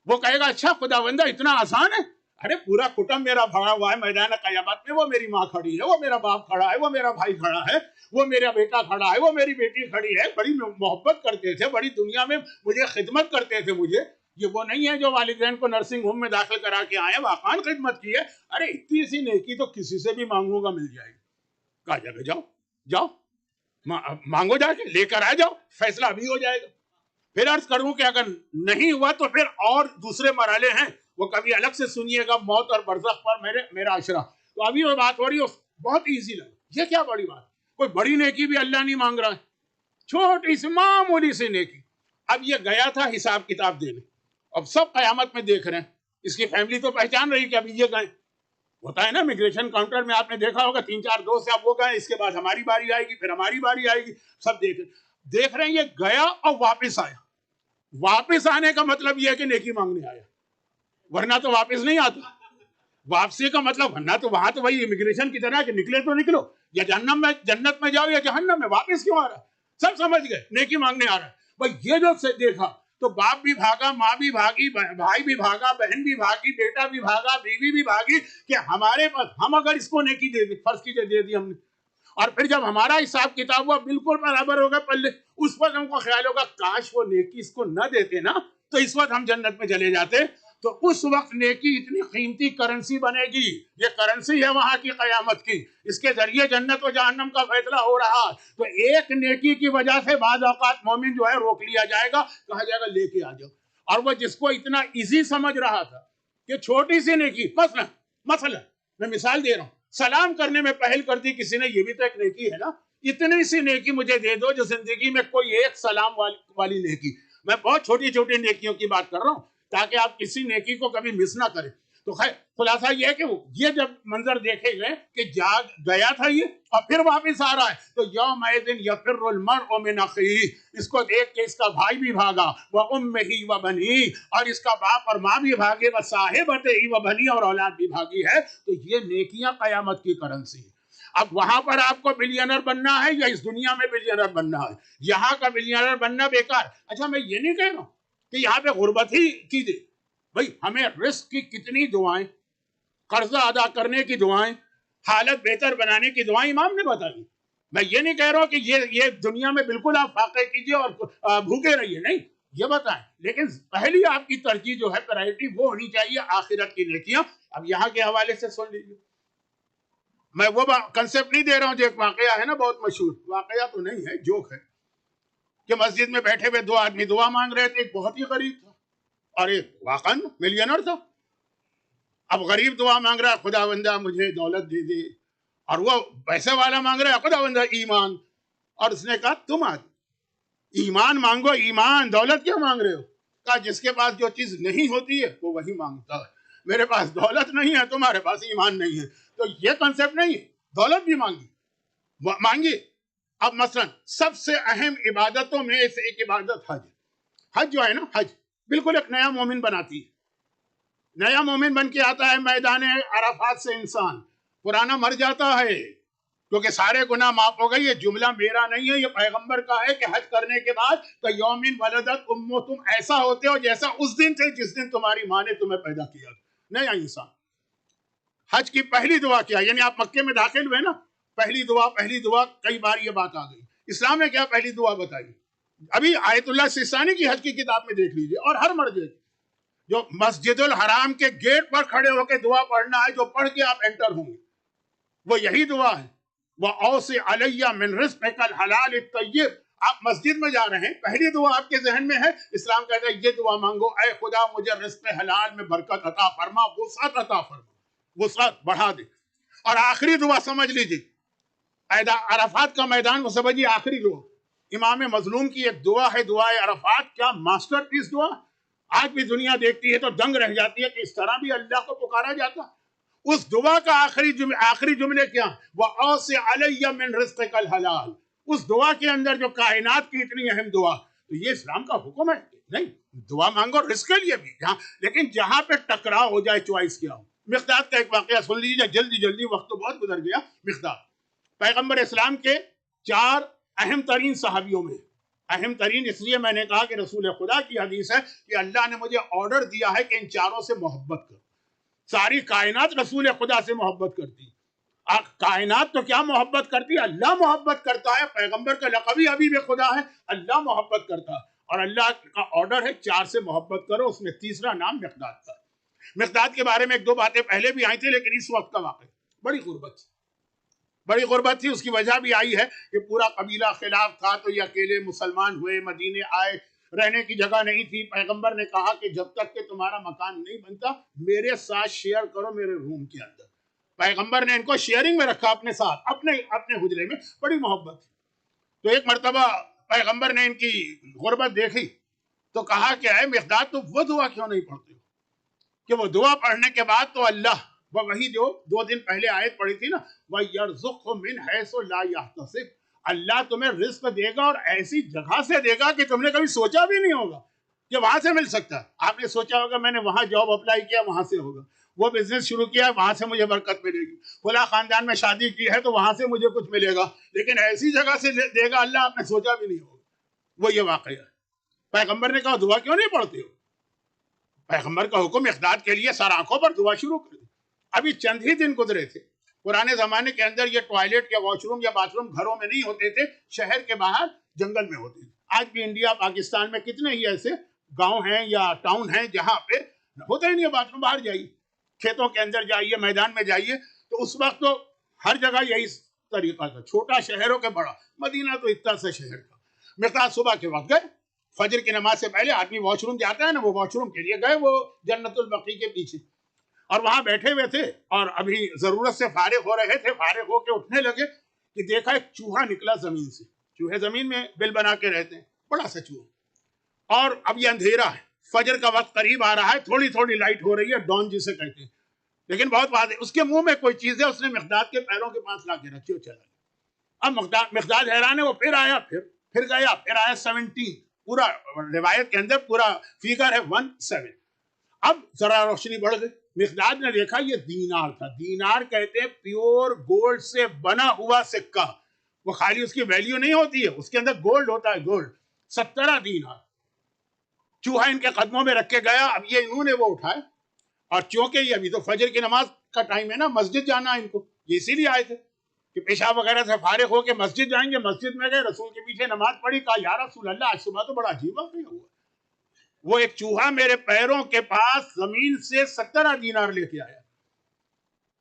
وہ کہے گا اچھا خداوندہ اتنا آسان ہے؟ ارے پورا کٹم میرا بھرا ہوا ہے میدان قیامت میں، وہ میری ماں کھڑی ہے، وہ میرا باپ کھڑا ہے، وہ میرا بھائی کھڑا ہے، وہ میرا بیٹا کھڑا ہے، وہ میری بیٹی کھڑی ہے، بڑی محبت کرتے تھے، بڑی دنیا میں مجھے خدمت کرتے تھے. مجھے یہ وہ نہیں ہے جو والدین کو نرسنگ ہوم میں داخل کرا کے آئے، واقعاً خدمت کی ہے. ارے اتنی سی نیکی تو کسی سے بھی مانگوں گا مل جائے گی. کہا جائے گا جاؤ جاؤ مانگو، جا کے لے کر آ جاؤ، فیصلہ ابھی ہو جائے گا. پھر عرض کروں کہ اگر نہیں ہوا تو پھر اور دوسرے مرحلے ہیں، وہ کبھی الگ سے سنیے گا، موت اور برزخ پر میرا عشرہ. تو ابھی وہ بات ہو رہی ہے بہت ایزی لگا. یہ کیا بڑی بات، کوئی بڑی نیکی بھی اللہ نہیں مانگ رہا ہے، چھوٹی سی معمولی سی نیکی. اب یہ گیا تھا حساب کتاب دینے، اب سب قیامت میں دیکھ رہے ہیں. اس کی فیملی تو پہچان رہی کہ ابھی یہ گئے. ہوتا ہے نا امیگریشن کاؤنٹر میں، آپ نے دیکھا ہوگا 3-4 دوست اب وہ گئے، اس کے بعد ہماری باری آئے گی، پھر ہماری باری آئے گی. سب دیکھ رہے ہیں یہ گیا اور واپس آیا. واپس آنے کا مطلب یہ ہے کہ نیکی مانگنے آیا، ورنہ تو واپس نہیں آتا. واپسی کا مطلب ورنہ تو وہاں تو وہی امیگریشن کی طرح کہ نکلے تو نکلو، یا جنت میں جاؤ یا جہنم میں. واپس کیوں آ رہا ہے؟ سب سمجھ گئے نیکی مانگنے آ رہا ہے. بھائی یہ جو دیکھا تو باپ بھی بھاگا، ماں بھی بھاگی، بھائی بھی بھاگا، بہن بھی بھاگی، بیٹا بھی بھاگا، بیوی بھی بھاگی کہ ہمارے پاس ہم اگر اس کو نیکی دے دی، فرض کیجئے دے دی ہم نے، اور پھر جب ہمارا حساب کتاب ہوا بالکل برابر ہوگا پلے، اس وقت ہم کو خیال ہوگا کاش وہ نیکی اس کو نہ دیتے نا تو اس وقت ہم جنت میں چلے جاتے. تو اس وقت نیکی اتنی قیمتی کرنسی بنے گی. یہ کرنسی ہے وہاں کی قیامت کی، اس کے ذریعے جنت و جہنم کا فیصلہ ہو رہا. تو ایک نیکی کی وجہ سے بعض اوقات مومن جو ہے روک لیا جائے گا، کہا جائے گا لے کے آ جاؤ. اور وہ جس کو اتنا ایزی سمجھ رہا تھا کہ چھوٹی سی نیکی، مثلا میں مثال دے رہا ہوں، سلام کرنے میں پہل کر دی کسی نے، یہ بھی تو ایک نیکی ہے نا. اتنی سی نیکی مجھے دے دو جو زندگی میں کوئی ایک سلام والی نیکی. میں بہت چھوٹی چھوٹی نیکیوں کی بات کر رہا ہوں تاکہ آپ کسی نیکی کو کبھی مس نہ کریں. تو خیر خلاصہ یہ ہے کہ یہ جب منظر دیکھے گئے کہ گیا تھا یہ اور پھر واپس آ رہا ہے، تو یومئذ یفر المرء من اخیہ، اس کو دیکھ کے اس کا بھائی بھی بھاگا، وامہ وبنیہ، اور اس کا باپ اور ماں بھی بھاگے، وصاحبتہ وبنیہ، اور اولاد بھی بھاگی ہے. تو یہ نیکیاں قیامت کی کرنسی ہے. اب وہاں پر آپ کو بلینر بننا ہے یا اس دنیا میں بلینر بننا ہے؟ یہاں کا بلینر بننا بیکار. اچھا میں یہ نہیں کہہ رہا ہوں کہ یہاں پہ غربت ہی کیجیے، بھائی ہمیں رزق کی کتنی دعائیں، قرضہ ادا کرنے کی دعائیں، حالت بہتر بنانے کی دعائیں امام نے بتائی. میں یہ نہیں کہہ رہا ہوں کہ یہ دنیا میں بالکل آپ فاقے کیجیے اور بھوکے رہیے، نہیں، یہ بتائیں. لیکن پہلی آپ کی ترجیح جو ہے پرائرٹی وہ ہونی چاہیے آخرت کی نیکیاں. اب یہاں کے حوالے سے سن لیجیے، میں وہ کنسپٹ نہیں دے رہا ہوں جو ایک واقعہ ہے نا بہت مشہور، واقعہ تو نہیں ہے، جوک ہے، کہ مسجد میں بیٹھے ہوئے 2 آدمی دعا مانگ رہے تھے. ایک بہت ہی غریب تھا اور ایک واقعا ملینر تھا. اب غریب دعا مانگ رہا ہے خداوندہ مجھے دولت دے دے، اور وہ پیسے والا مانگ رہا ہے خداوندہ ایمان. اور اس نے کہا تم ایمان مانگو، ایمان، دولت کیا مانگ رہے ہو؟ کہا جس کے پاس جو چیز نہیں ہوتی ہے وہ وہی مانگتا ہے. میرے پاس دولت نہیں ہے، تمہارے پاس ایمان نہیں ہے. تو یہ کنسپٹ نہیں ہے، دولت بھی مانگی. اب مثلا سب سے اہم عبادتوں میں سے ایک عبادت حج جو ہے نا، حج بالکل ایک نیا مومن بناتی ہے. نیا مومن بن کے آتا ہے میدان عرفات سے انسان، پرانا مر جاتا ہے کیونکہ سارے گناہ معاف ہو گئے. یہ جملہ میرا نہیں ہے، یہ پیغمبر کا ہے کہ حج کرنے کے بعد کہ یومن ولدت امہ، تم ایسا ہوتے ہو جیسا اس دن تھے جس دن تمہاری ماں نے تمہیں پیدا کیا. نیا انسان. حج کی پہلی دعا کیا، یعنی آپ مکے میں داخل ہوئے نا، پہلی دعا، کئی بار یہ بات آ گئی. اسلام میں کیا پہلی دعا بتائی؟ ابھی آیت اللہ سستانی کی حج کی کتاب میں دیکھ لیجئے، اور ہر مرجع جو مسجد الحرام کے گیٹ پر کھڑے ہو کے دعا پڑھنا ہے، جو پڑھ کے آپ انٹر ہوں گے، وہ یہی دعا ہے. وَأَوْصِ عَلَيَّ مِن رِزْقِكَ الْحَلَالِ الطَّيِّبِ. آپ مسجد میں جا رہے ہیں، پہلی دعا آپ کے ذہن میں ہے، اسلام کہتا ہے یہ دعا مانگو، اے خدا مجھے رزق حلال میں برکت عطا فرما، وسعت عطا فرما، وسعت بڑھا دے. اور آخری دعا سمجھ لیجیے، عرفات کا میدان کو سمجھیے، آخری دعا امام مظلوم کی ایک دعا ہے، دعائے عرفات. کیا ماسٹر پیس دعا، آج بھی دنیا دیکھتی ہے تو دنگ رہ جاتی ہے کہ اس طرح بھی اللہ کو پکارا جاتا. اس دعا کا آخری جملے کیا؟ وَأَوْصِ عَلَيَّ مِن رِزْقِكَ الْحَلَالِ. اس دعا کے اندر جو کائنات کی اتنی اہم دعا، تو یہ اسلام کا حکم ہے. نہیں دعا مانگو رزق کے لیے بھی جہاں، لیکن جہاں پہ ٹکراؤ ہو جائے چوائس کیا ہو. مقداد کا ایک واقعہ سن لیجیے جلدی وقت تو بہت گزر گیا. مقداد پیغمبر اسلام کے 4 اہم ترین صحابیوں میں، اہم ترین اس لیے میں نے کہا کہ رسول خدا کی حدیث ہے کہ اللہ نے مجھے آرڈر دیا ہے کہ ان 4 سے محبت کر. ساری کائنات رسول خدا سے محبت کرتی. کائنات تو کیا محبت کرتی ہے، اللہ محبت کرتا ہے. پیغمبر کا لقب ہی حبیب خدا ہے. اللہ محبت کرتا ہے اور اللہ کا آرڈر ہے 4 سے محبت کرو. اس میں تیسرا نام مقداد کا. مقداد کے بارے میں 1-2 باتیں پہلے بھی آئی تھی، لیکن اس وقت کا واقعہ بڑی غربت تھی. اس کی وجہ بھی آئی ہے کہ پورا قبیلہ خلاف تھا تو یہ اکیلے مسلمان ہوئے، مدینے آئے، رہنے کی جگہ نہیں تھی. پیغمبر نے کہا کہ جب تک کہ تمہارا مکان نہیں بنتا میرے ساتھ شیئر کرو میرے روم کے اندر. پیغمبر نے ان کو شیئرنگ میں رکھا اپنے ساتھ، اپنے حجرے میں. بڑی محبت تھی. تو ایک مرتبہ پیغمبر نے ان کی غربت دیکھی تو کہا کہ اے مقداد تم وہ دعا کیوں نہیں پڑھتے ہو کہ وہ دعا پڑھنے کے بعد تو اللہ وہی جو 2 دن پہلے آیت پڑھی تھی نا، وَيَرْزُقْهُ مِنْ حَيْثُ لَا يَحْتَسِبُ، اللہ تمہیں رزق دے گا اور ایسی جگہ سے دے گا کہ تم نے کبھی سوچا بھی نہیں ہوگا کہ وہاں سے مل سکتا ہے. آپ نے سوچا ہوگا میں نے وہاں جاب اپلائی کیا وہاں سے ہوگا، وہ بزنس شروع کیا وہاں سے مجھے برکت ملے گی، فلاں خاندان میں شادی کی ہے تو وہاں سے مجھے کچھ ملے گا، لیکن ایسی جگہ سے دے گا اللہ آپ نے سوچا بھی نہیں ہوگا. وہ یہ واقعہ ہے. پیغمبر نے کہا دعا کیوں نہیں پڑھتے ہو؟ پیغمبر کا حکم مقداد کے لیے سر آنکھوں پر دعا شروع کر دی. ابھی چند ہی دن گزرے تھے. پرانے زمانے کے اندر یہ ٹوائلٹ یا واش روم یا باتھ روم گھروں میں نہیں ہوتے تھے، شہر کے باہر جنگل میں ہوتے تھے. آج بھی انڈیا پاکستان میں کتنے ہی ایسے گاؤں ہیں یا ٹاؤن ہیں جہاں پہ ہوتا ہی نہیں ہے باتھ روم. باہر جائیے، کھیتوں کے اندر جائیے، میدان میں جائیے. تو اس وقت تو ہر جگہ یہی طریقہ تھا، چھوٹا شہروں کے بڑا. مدینہ تو اتنا سا شہر تھا. مقداد صبح کے وقت گئے، فجر کی نماز سے پہلے آدمی واش روم جاتا ہے نا، وہ واش روم کے لیے گئے، وہ جنت البقیع کے پیچھے، اور وہاں بیٹھے ہوئے تھے اور ابھی ضرورت سے فارغ ہو رہے تھے. فارغ ہو کے اٹھنے لگے کہ دیکھا ایک چوہا نکلا زمین سے. چوہے زمین میں بل بنا کے رہتے ہیں، بڑا سا چوہا. اور اب یہ اندھیرا ہے، فجر کا وقت قریب آ رہا ہے، تھوڑی لائٹ ہو رہی ہے، ڈان جسے کہتے ہیں، لیکن بہت واضح. اس کے منہ میں کوئی چیز ہے، اس نے مقداد کے پیروں کے پاس لا کے رکھی اور چلا گیا. اب مقداد حیران ہے، وہ پھر آیا، پھر گیا، پھر آیا 17. پورا روایت کے اندر پورا فیگر ہے 17. اب ذرا روشنی بڑھ گئی. مقداد نے دیکھا یہ دینار تھا. دینار کہتے ہیں پیور گولڈ سے بنا ہوا سکہ. وہ خالی اس کی ویلیو نہیں ہوتی ہے، اس کے اندر گولڈ ہوتا ہے، گولڈ. 17 دینار. چوہا ان کے قدموں میں رکھ کے گیا. اب یہ انہوں نے وہ اٹھائے، اور چونکہ یہ ابھی تو فجر کی نماز کا ٹائم ہے نا، مسجد جانا ہے ان کو، یہ اسی لیے آئے تھے کہ پیشاب وغیرہ سے فارغ ہو کے مسجد جائیں گے. مسجد میں گئے، رسول کے پیچھے نماز پڑھی. کہا یا رسول اللہ آج صبح تو بڑا عجیب واقعہ ہوا. وہ ایک چوہا میرے پیروں کے پاس زمین سے 17 دینار لے کے آیا.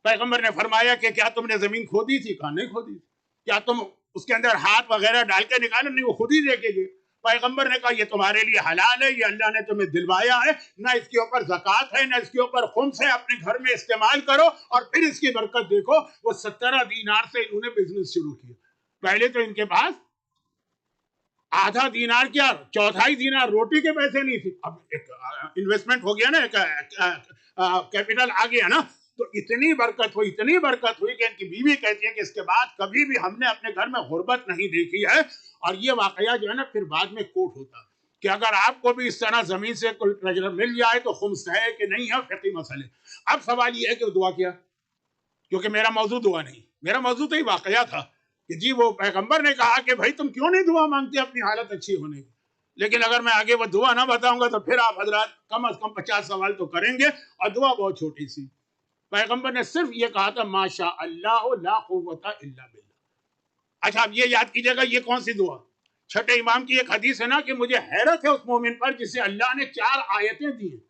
پیغمبر نے فرمایا کہ کیا تم نے زمین کھودی تھی؟ کہا نہیں کھودی تھی. کیا تم اس کے اندر ہاتھ وغیرہ ڈال کے نکالے؟ نہیں، وہ خود ہی لے کے گئے. پیغمبر نے کہا یہ تمہارے لیے حلال ہے، یہ اللہ نے تمہیں دلوایا ہے، نہ اس کے اوپر زکوٰۃ ہے نہ اس کے اوپر خمس ہے، اپنے گھر میں استعمال کرو اور پھر اس کی برکت دیکھو. وہ 17 دینار سے انہوں نے بزنس شروع کیا. پہلے تو ان کے پاس آدھا دینار کیا، چوتھائی دینار روٹی کے پیسے نہیں تھے. اب ایک انویسٹمنٹ ہو گیا نا، ایک کیپٹل آ گیا نا، تو اتنی برکت ہوئی کہ ان کی بیوی کہتی ہے کہ اس کے بعد کبھی بھی ہم نے اپنے گھر میں غربت نہیں دیکھی ہے. اور یہ واقعہ جو ہے نا پھر بعد میں کوٹ ہوتا کہ اگر آپ کو بھی اس طرح زمین سے کوئی ٹریجر مل جائے تو خمس ہے کہ نہیں ہے، فقہی مسئلے. اب سوال یہ ہے کہ دعا کیا، کیونکہ میرا موضوع دعا نہیں، میرا موضوع تو یہ واقعہ تھا کہ جی وہ پیغمبر نے کہا کہ بھائی تم کیوں نہیں دعا مانگتے اپنی حالت اچھی ہونے کی. لیکن اگر میں آگے وہ دعا نہ بتاؤں گا تو پھر آپ حضرات کم از کم 50 سوال تو کریں گے، اور دعا بہت چھوٹی سی. پیغمبر نے صرف یہ کہا تھا ماشاء اللہ لا قوت الا باللہ. اچھا اب یہ یاد کیجئے گا یہ کون سی دعا. چھٹے امام کی ایک حدیث ہے نا کہ مجھے حیرت ہے اس مومن پر جسے اللہ نے 4 آیتیں دی ہیں،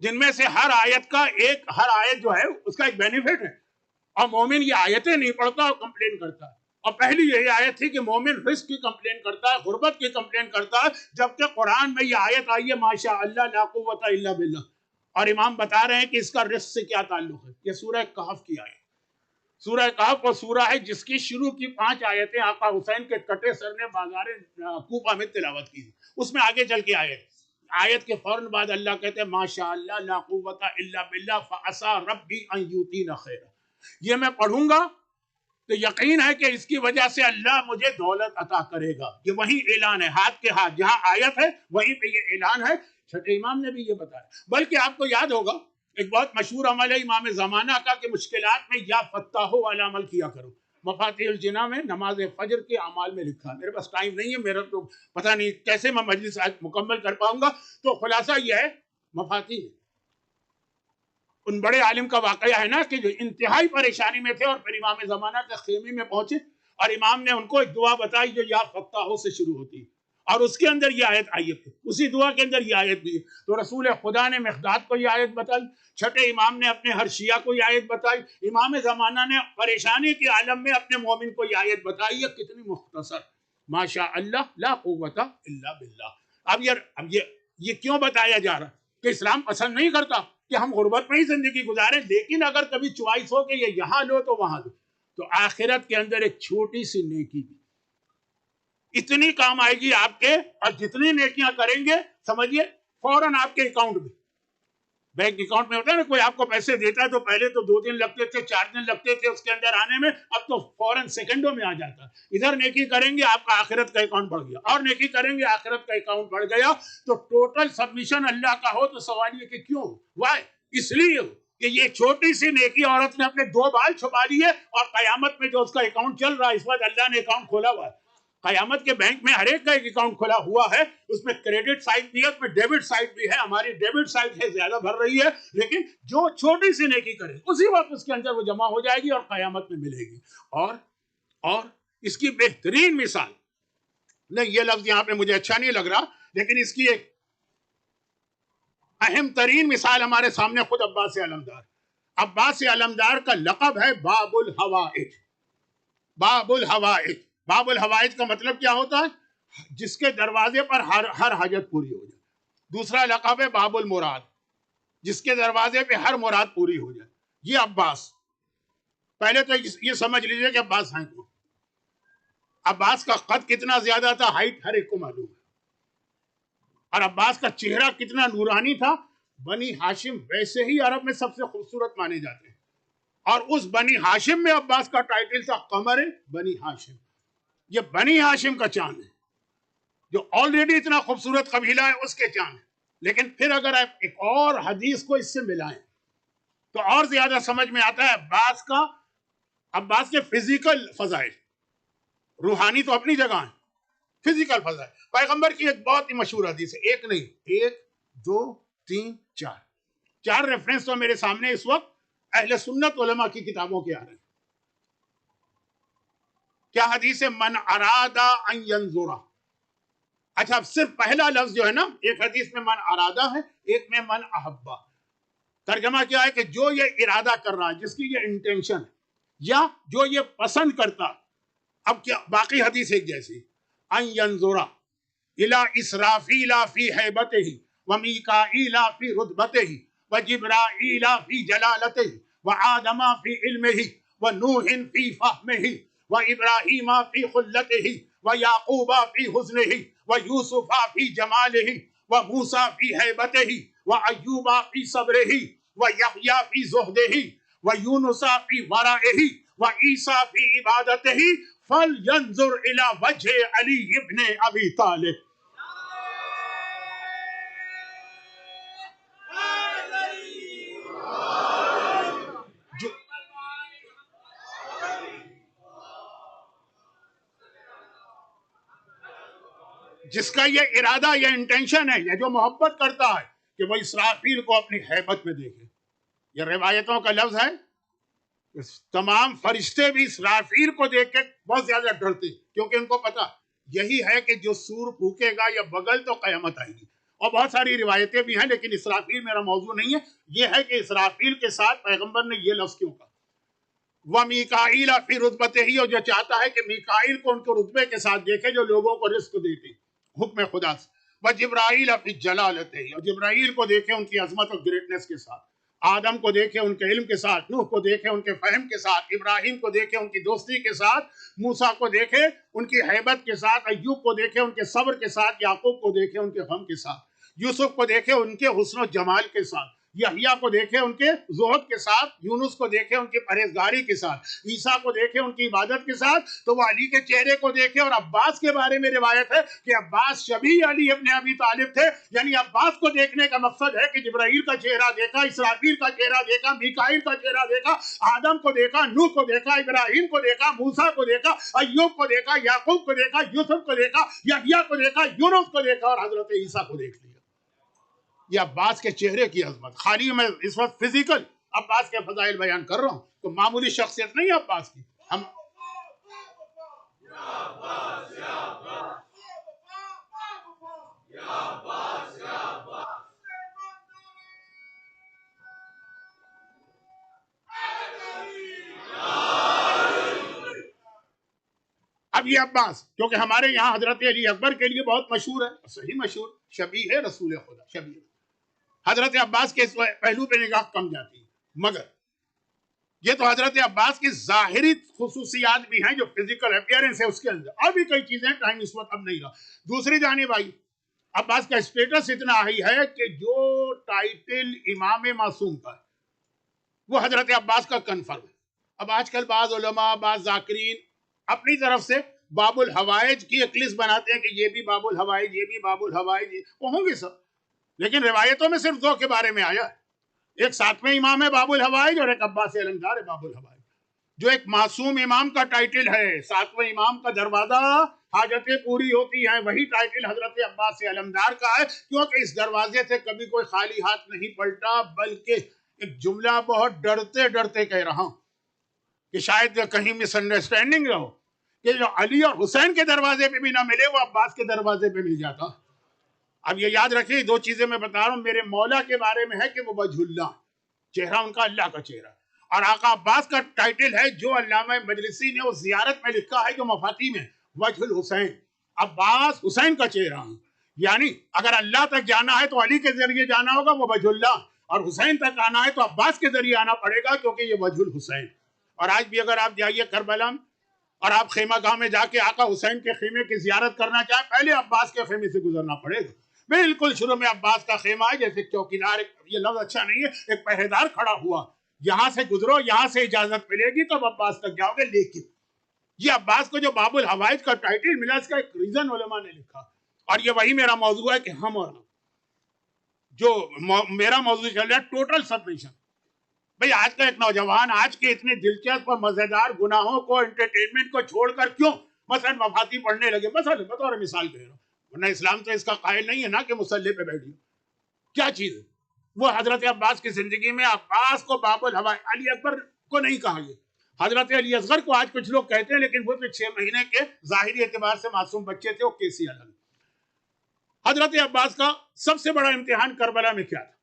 جن میں سے ہر آیت جو ہے اس کا ایک بینیفٹ ہے، اور مومن یہ آیتیں نہیں پڑھتا اور کمپلین کرتا ہے. اور پہلی یہی آیت تھی کہ مومن رزق کی کمپلین کرتا ہے، غربت کی کمپلین کرتا ہے، جبکہ قرآن میں یہ آیت آئی ہے ماشاء اللہ لا قوت الا باللہ. اور امام بتا رہے ہیں کہ اس کا رزق سے کیا تعلق ہے. یہ سورہ کہف کی آیت. سورہ کہف وہ سورہ ہے جس کی شروع کی 5 آیتیں آقا حسین کے کٹے سر نے بازار کوفہ میں تلاوت کی. اس میں آگے چل کے آیت کے فوراً بعد اللہ کہتے ہیں ماشاء اللہ لا قوت الا باللہ فعسى ربی ان یؤتینا خیرا. یہ میں پڑھوں گا تو یقین ہے کہ اس کی وجہ سے اللہ مجھے دولت عطا کرے گا. یہ وہی اعلان ہے، ہاتھ کے ہاتھ جہاں آیت ہے وہیں پہ یہ اعلان ہے. چھٹے امام نے بھی یہ بتایا. بلکہ آپ کو یاد ہوگا ایک بہت مشہور عمل ہے امام زمانہ کا کہ مشکلات میں یا فتاح والا عمل کیا کرو. مفاتیح الجناح میں نماز فجر کے اعمال میں لکھا ہے. میرے پاس ٹائم نہیں ہے، میرا تو پتہ نہیں کیسے میں مجلس آج مکمل کر پاؤں گا. تو خلاصہ یہ ہے مفاتیح ان بڑے عالم کا واقعہ ہے نا کہ جو انتہائی پریشانی میں تھے اور پھر امام زمانہ کے خیمے میں پہنچے اور امام نے ان کو ایک دعا بتائی جو یا فتاحوں سے شروع ہوتی اور اس کے اندر یہ آیت آئی ہے. اسی دعا کے اندر یہ آیت بھی ہے. تو رسول خدا نے مقداد کو یہ آیت بتائی. چھٹے امام نے اپنے ہر شیعہ کو یہ آیت بتائی. امام زمانہ نے پریشانی کے عالم میں اپنے مومن کو یہ آیت بتائی ہے. کتنی مختصر، ماشاء اللہ لا قوت الا باللہ. اب یہ کیوں بتایا جا رہا کہ اسلام پسند نہیں کرتا کہ ہم غربت میں ہی زندگی گزاریں، لیکن اگر کبھی چوائس ہو کہ یہ یہاں لو تو وہاں لو، تو آخرت کے اندر ایک چھوٹی سی نیکی بھی اتنی کام آئے گی آپ کے، اور جتنی نیکیاں کریں گے سمجھیے فوراً آپ کے اکاؤنٹ میں، بینک اکاؤنٹ میں ہوتا ہے نا کوئی آپ کو پیسے دیتا ہے تو پہلے تو 2 دن لگتے تھے، 4 دن لگتے تھے اس کے اندر آنے میں، اب تو فوراً سیکنڈوں میں آ جاتا ہے. ادھر نیکی کریں گے آپ کا آخرت کا اکاؤنٹ بڑھ گیا، اور نیکی کریں گے آخرت کا اکاؤنٹ بڑھ گیا. تو ٹوٹل سبمیشن اللہ کا ہو تو سوال یہ کہ کیوں؟ وائی؟ اس لیے کہ یہ چھوٹی سی نیکی عورت نے اپنے 2 بال چھپا لیے اور قیامت میں جو اس کا اکاؤنٹ چل رہا ہے، اس وقت اللہ نے اکاؤنٹ کھولا ہوا ہے. قیامت کے بینک میں ہر ایک کا ایک اکاؤنٹ کھلا ہوا ہے، اس میں کریڈٹ سائڈ بھی ہے، اس میں ڈیبٹ سائڈ بھی ہے. ہماری ڈیبٹ سائڈ ہے زیادہ بھر رہی ہے، لیکن جو چھوٹی سی نیکی کرے اسی وقت اس کے اندر وہ جمع ہو جائے گی اور قیامت میں ملے گی. اور اس کی بہترین مثال نہیں، یہ لفظ یہاں پہ مجھے اچھا نہیں لگ رہا، لیکن اس کی ایک اہم ترین مثال ہمارے سامنے خود عباس علمدار. عباس علمدار کا لقب ہے باب الحوائج. باب الحوائج، باب الحوائج کا مطلب کیا ہوتا ہے؟ جس کے دروازے پر ہر حاجت پوری ہو جائے. دوسرا لقب ہے باب المراد، جس کے دروازے پہ ہر مراد پوری ہو جائے. یہ عباس، پہلے تو یہ سمجھ لیجئے کہ عباس ہیں کون. عباس کا قد کتنا زیادہ تھا، ہائٹ ہر ایک کو معلوم ہے. اور عباس کا چہرہ کتنا نورانی تھا. بنی ہاشم ویسے ہی عرب میں سب سے خوبصورت مانے جاتے ہیں، اور اس بنی ہاشم میں عباس کا ٹائٹل تھا قمر بنی ہاشم. یہ بنی ہاشم کا چاند ہے، جو آلریڈی اتنا خوبصورت قبیلہ ہے اس کے چاند ہے. لیکن پھر اگر آپ ایک اور حدیث کو اس سے ملائیں تو اور زیادہ سمجھ میں آتا ہے عباس کے فزیکل فضائل. روحانی تو اپنی جگہ ہیں، فزیکل فضائل. پیغمبر کی ایک بہت ہی مشہور حدیث ہے، ایک نہیں، 1 2 3 4 ریفرنس تو میرے سامنے اس وقت اہل سنت علماء کی کتابوں کے آ رہے ہیں. کیا حدیث ہے؟ من ارادہ ان ینظرہ. اچھا، صرف پہلا لفظ جو ہے نا، ایک حدیث میں من ارادہ ہے، ایک میں من احبہ. ترجمہ کیا ہے کہ جو یہ ارادہ کر رہا ہے، جس کی یہ انٹینشن ہے، یا جو یہ پسند کرتا. اب کیا باقی حدیث ایک جیسی، ان ینظرہ الی اسرافیل فی ہیبتہ ومیکائیل فی رتبتہ وجبرائیل فی جلالتہ وآدم فی علمہ ونوح فی فہمہ وابراہیم فی خلتہ ویعقوب فی حزنہ ویوسف فی جمالہ وموسیٰ فی ہیبتہ وایوب فی صبرہ ویحییٰ فی زہدہ ویونس فی ورعہ وعیسیٰ فی عبادتہ فَلْيَنْظُرْ إِلَى وَجْهِ عَلِيِّ ابْنِ أَبِي طَالِبٍ. جس کا یہ ارادہ، یہ انٹینشن ہے، یہ جو محبت کرتا ہے کہ وہ اسرافیل کو اپنی ہیبت میں دیکھے. یہ روایتوں کا لفظ ہے، تمام فرشتے بھی اسرافیل کو دیکھ کے بہت زیادہ ڈرتے، کیونکہ ان کو پتا یہی ہے کہ جو سور پھونکے گا یا بغل تو قیامت آئے گی. اور بہت ساری روایتیں بھی ہیں، لیکن اسرافیل میرا موضوع نہیں ہے. یہ ہے کہ اسرافیل کے ساتھ پیغمبر نے یہ لفظ کیوں کہا. ومیکائیل فی رتبتہ، اور جو چاہتا ہے کہ میکائیل کو ان کے رتبے کے ساتھ دیکھے جو لوگوں کو رزق دیتے حکم خدا سے. وجبرائیل فی جلالتہ، اور جبرائیل کو دیکھے ان کی عظمت اور گریٹنس کے ساتھ. آدم کو دیکھے ان کے علم کے ساتھ، نوح کو دیکھے ان کے فہم کے ساتھ، ابراہیم کو دیکھے ان کی دوستی کے ساتھ، موسیٰ کو دیکھے ان کی ہیبت کے ساتھ، ایوب کو دیکھے ان کے صبر کے ساتھ، یعقوب کو دیکھے ان کے غم کے ساتھ، یوسف کو دیکھے ان کے حسن و جمال کے ساتھ. یحییٰ کو دیکھے ان کے زہد کے ساتھ، یونس کو دیکھے ان کی پرہیزگاری کے ساتھ، عیسیٰ کو دیکھے ان کی عبادت کے ساتھ، تو وہ علی کے چہرے کو دیکھے. اور عباس کے بارے میں روایت ہے کہ عباس شبیہ علی ابن ابی طالب تھے. یعنی عباس کو دیکھنے کا مقصد ہے کہ جبرائیل کا چہرہ دیکھا، اسرافیل کا چہرہ دیکھا، میکائیل کا چہرہ دیکھا، آدم کو دیکھا، نوح کو دیکھا، ابراہیم کو دیکھا، موسیٰ کو دیکھا، ایوب کو دیکھا، یعقوب کو دیکھا، یوسف کو دیکھا، یحییٰ کو دیکھا، یونس کو دیکھا، اور حضرت عیسیٰ کو دیکھ لیا. یہ عباس کے چہرے کی عظمت. خالی میں اس وقت فزیکل عباس کے فضائل بیان کر رہا ہوں، تو معمولی شخصیت نہیں ہے عباس کی. ہم اب یہ عباس کیونکہ ہمارے یہاں حضرت علی اکبر کے لیے بہت مشہور ہے، صحیح مشہور، شبیہ ہے رسول خدا، شبیہ. حضرت عباس کے اس پہلو پہ نگاہ کم جاتی ہے، مگر یہ تو حضرت عباس کی ظاہری خصوصیات بھی ہیں جو فزیکل اپیئرنس ہے اس کے اندر، اور بھی کئی چیزیں، ٹائم اس وقت اب نہیں رہا. دوسری جانب آئی، عباس کا اسٹیٹس اتنا ہائی ہے کہ جو ٹائٹل امام معصوم کا ہے وہ حضرت عباس کا کنفرم ہے. اب آج کل بعض علماء، بعض ذاکرین اپنی طرف سے باب الحوائج کی ایک لسٹ بناتے ہیں کہ یہ بھی باب الحوائج، یہ بھی باب الحوائج، وہ ہوں گے سب، لیکن روایتوں میں صرف دو کے بارے میں آیا ہے. ایک ساتویں امام ہے باب الحوائج، اور ایک عباس علمدار ہے باب الحوائج. جو ایک معصوم امام کا ٹائٹل ہے، ساتویں امام کا دروازہ حاجتیں پوری ہوتی ہیں، وہی ٹائٹل حضرت عباس علمدار کا ہے، کیونکہ اس دروازے سے کبھی کوئی خالی ہاتھ نہیں پلٹا. بلکہ ایک جملہ بہت ڈرتے ڈرتے کہہ رہا ہوں کہ شاید کہیں مس انڈرسٹینڈنگ نہ ہو، کہ جو علی اور حسین کے دروازے پہ بھی نہ ملے وہ عباس کے دروازے پہ مل جاتا. اب یہ یاد رکھیں، دو چیزیں میں بتا رہا ہوں. میرے مولا کے بارے میں ہے کہ وہ وجہ اللہ، چہرہ ان کا اللہ کا چہرہ، اور آقا عباس کا ٹائٹل ہے جو علامہ مجلسی نے اس زیارت میں لکھا ہے جو مفاتی میں، وجہ الحسین، عباس حسین کا چہرہ. یعنی اگر اللہ تک جانا ہے تو علی کے ذریعے جانا ہوگا، وہ وجہ اللہ، اور حسین تک آنا ہے تو عباس کے ذریعے آنا پڑے گا، کیونکہ یہ وجہ الحسین. اور آج بھی اگر آپ جائیے کربلا میں اور آپ خیمہ گاہ میں جا کے آقا حسین کے خیمے کی زیارت کرنا چاہیں، پہلے عباس کے خیمے سے گزرنا پڑے گا. بالکل شروع میں عباس کا خیمہ ہے، جیسے چوکیدار، یہ لفظ اچھا نہیں ہے، ایک پہرےدار کھڑا ہوا، یہاں سے گزرو، یہاں سے اجازت ملے گی تب عباس تک جاؤ گے. لیکن یہ عباس کو جو باب الحوائج کا ٹائٹل ملا، اس کا ایک ریزن علماء نے لکھا، اور یہ وہی میرا موضوع ہے کہ ہم اور جو میرا موضوع چل رہا ہے ٹوٹل سبمیشن. بھئی آج کا ایک نوجوان آج کے اتنے دلچسپ اور مزیدار گناہوں کو، انٹرٹینمنٹ کو چھوڑ کر کیوں مثلا مفاتی پڑھنے لگے؟ مثلا بطور مثال کہہ رہا ہوں، ورنہ اسلام تو اس کا قائل نہیں ہے نا کہ مصلی پہ بیٹھیے. کیا چیز ہے وہ؟ حضرت عباس کی زندگی میں عباس کو باب الحوائج، علی اکبر کو نہیں کہا گیا، حضرت علی اصغر کو آج کچھ لوگ کہتے ہیں، لیکن وہ تو 6 مہینے کے ظاہری اعتبار سے معصوم بچے تھے، وہ کیسی الگ. حضرت عباس کا سب سے بڑا امتحان کربلا میں کیا تھا؟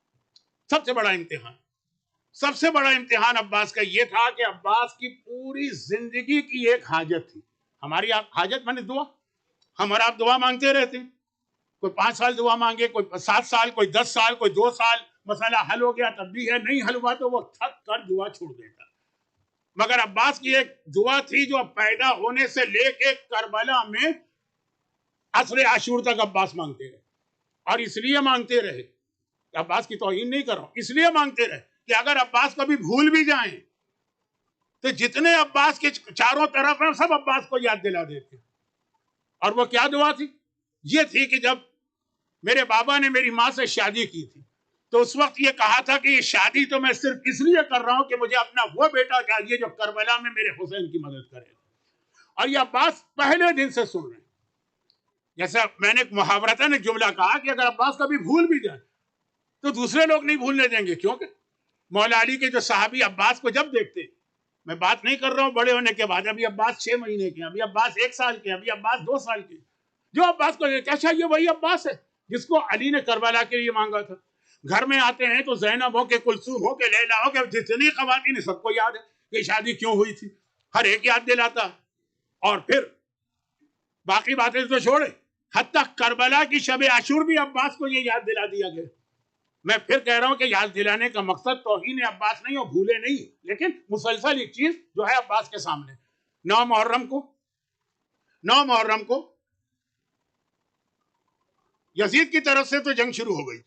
سب سے بڑا امتحان عباس کا یہ تھا کہ عباس کی پوری زندگی کی ایک حاجت تھی. ہماری حاجت مانے دعا، ہم اور آپ دعا مانگتے رہتے ہیں، کوئی 5 سال دعا مانگے، کوئی 7 سال، کوئی 10 سال، کوئی 2 سال، مسئلہ حل ہو گیا تب بھی ہے، نہیں حل ہوا تو وہ تھک کر دعا چھوڑ دیتا. مگر عباس کی ایک دعا تھی جو پیدا ہونے سے لے کے کربلا میں عصر عاشور تک عباس مانگتے رہے. اور اس لیے مانگتے رہے، عباس کی توہین نہیں کر رہا ہوں، اس لیے مانگتے رہے کہ اگر عباس کبھی بھول بھی جائیں تو جتنے عباس کے چاروں طرف ہیں سب عباس کو یاد دلا دیتے. اور وہ کیا دعا تھی؟ یہ تھی کہ جب میرے بابا نے میری ماں سے شادی کی تھی تو اس وقت یہ کہا تھا کہ یہ شادی تو میں صرف اس لیے کر رہا ہوں کہ مجھے اپنا وہ بیٹا چاہیے جو کربلا میں میرے حسین کی مدد کرے. اور یہ عباس پہلے دن سے سن رہے ہیں. جیسا میں نے محاورتاً ایک جملہ کہا کہ اگر عباس کبھی بھول بھی جائے تو دوسرے لوگ نہیں بھولنے دیں گے، کیونکہ مولا علی کے جو صحابی عباس کو جب دیکھتے، میں بات نہیں کر رہا ہوں بڑے ہونے کے بعد، ابھی عباس 6 مہینے کے، ابھی عباس 1 سال کے، ابھی عباس 2 سال کے، جو عباس کو دیکھتے اچھا یہ وہی عباس ہے جس کو علی نے کربلا کے لیے مانگا تھا. گھر میں آتے ہیں تو زینب ہو کے، کلثوم ہو کے، لیلا ہو کے، جتنی خواتین سب کو یاد ہے کہ شادی کیوں ہوئی تھی، ہر ایک یاد دلاتا. اور پھر باقی باتیں تو چھوڑے، حتیٰ کربلا کی شب عاشور بھی عباس کو یہ یاد دلا دیا گیا. میں پھر کہہ رہا ہوں کہ یاد دلانے کا مقصد توہین عباس نہیں ہو، بھولے نہیں، لیکن مسلسل ایک چیز جو ہے عباس کے سامنے. 9 محرم کو یزید کی طرف سے تو جنگ شروع ہو گئی.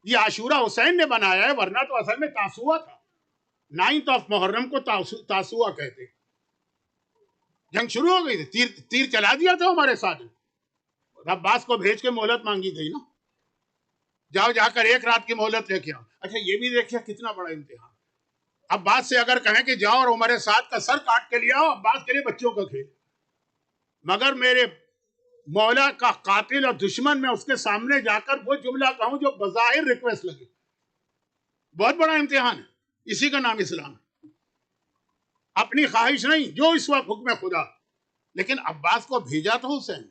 یہ عاشورہ حسین نے بنایا ہے، ورنہ تو اصل میں تاسوعہ تھا. 9 محرم کو تاسوعہ کہتے. جنگ شروع ہو گئی تھی، تیر چلا دیا تھا ہمارے ساتھ. عباس کو بھیج کے مہلت مانگی گئی نا، جاؤ جا کر 1 رات کی مہلت لے کے آؤ. اچھا یہ بھی دیکھیے کتنا بڑا امتحان. عباس سے اگر کہیں کہ جاؤ اور عمر سعد کا سر کاٹ کے لے آؤ، عباس کے لیے بچوں کا کھیل. مگر میرے مولا کا قاتل اور دشمن میں اس کے سامنے جا کر وہ جملہ کہوں جو بظاہر ریکویسٹ لگے. بہت بڑا امتحان ہے. اسی کا نام اسلام ہے. اپنی خواہش نہیں، جو اس وقت حکم خدا. لیکن عباس کو بھیجا تو حسین،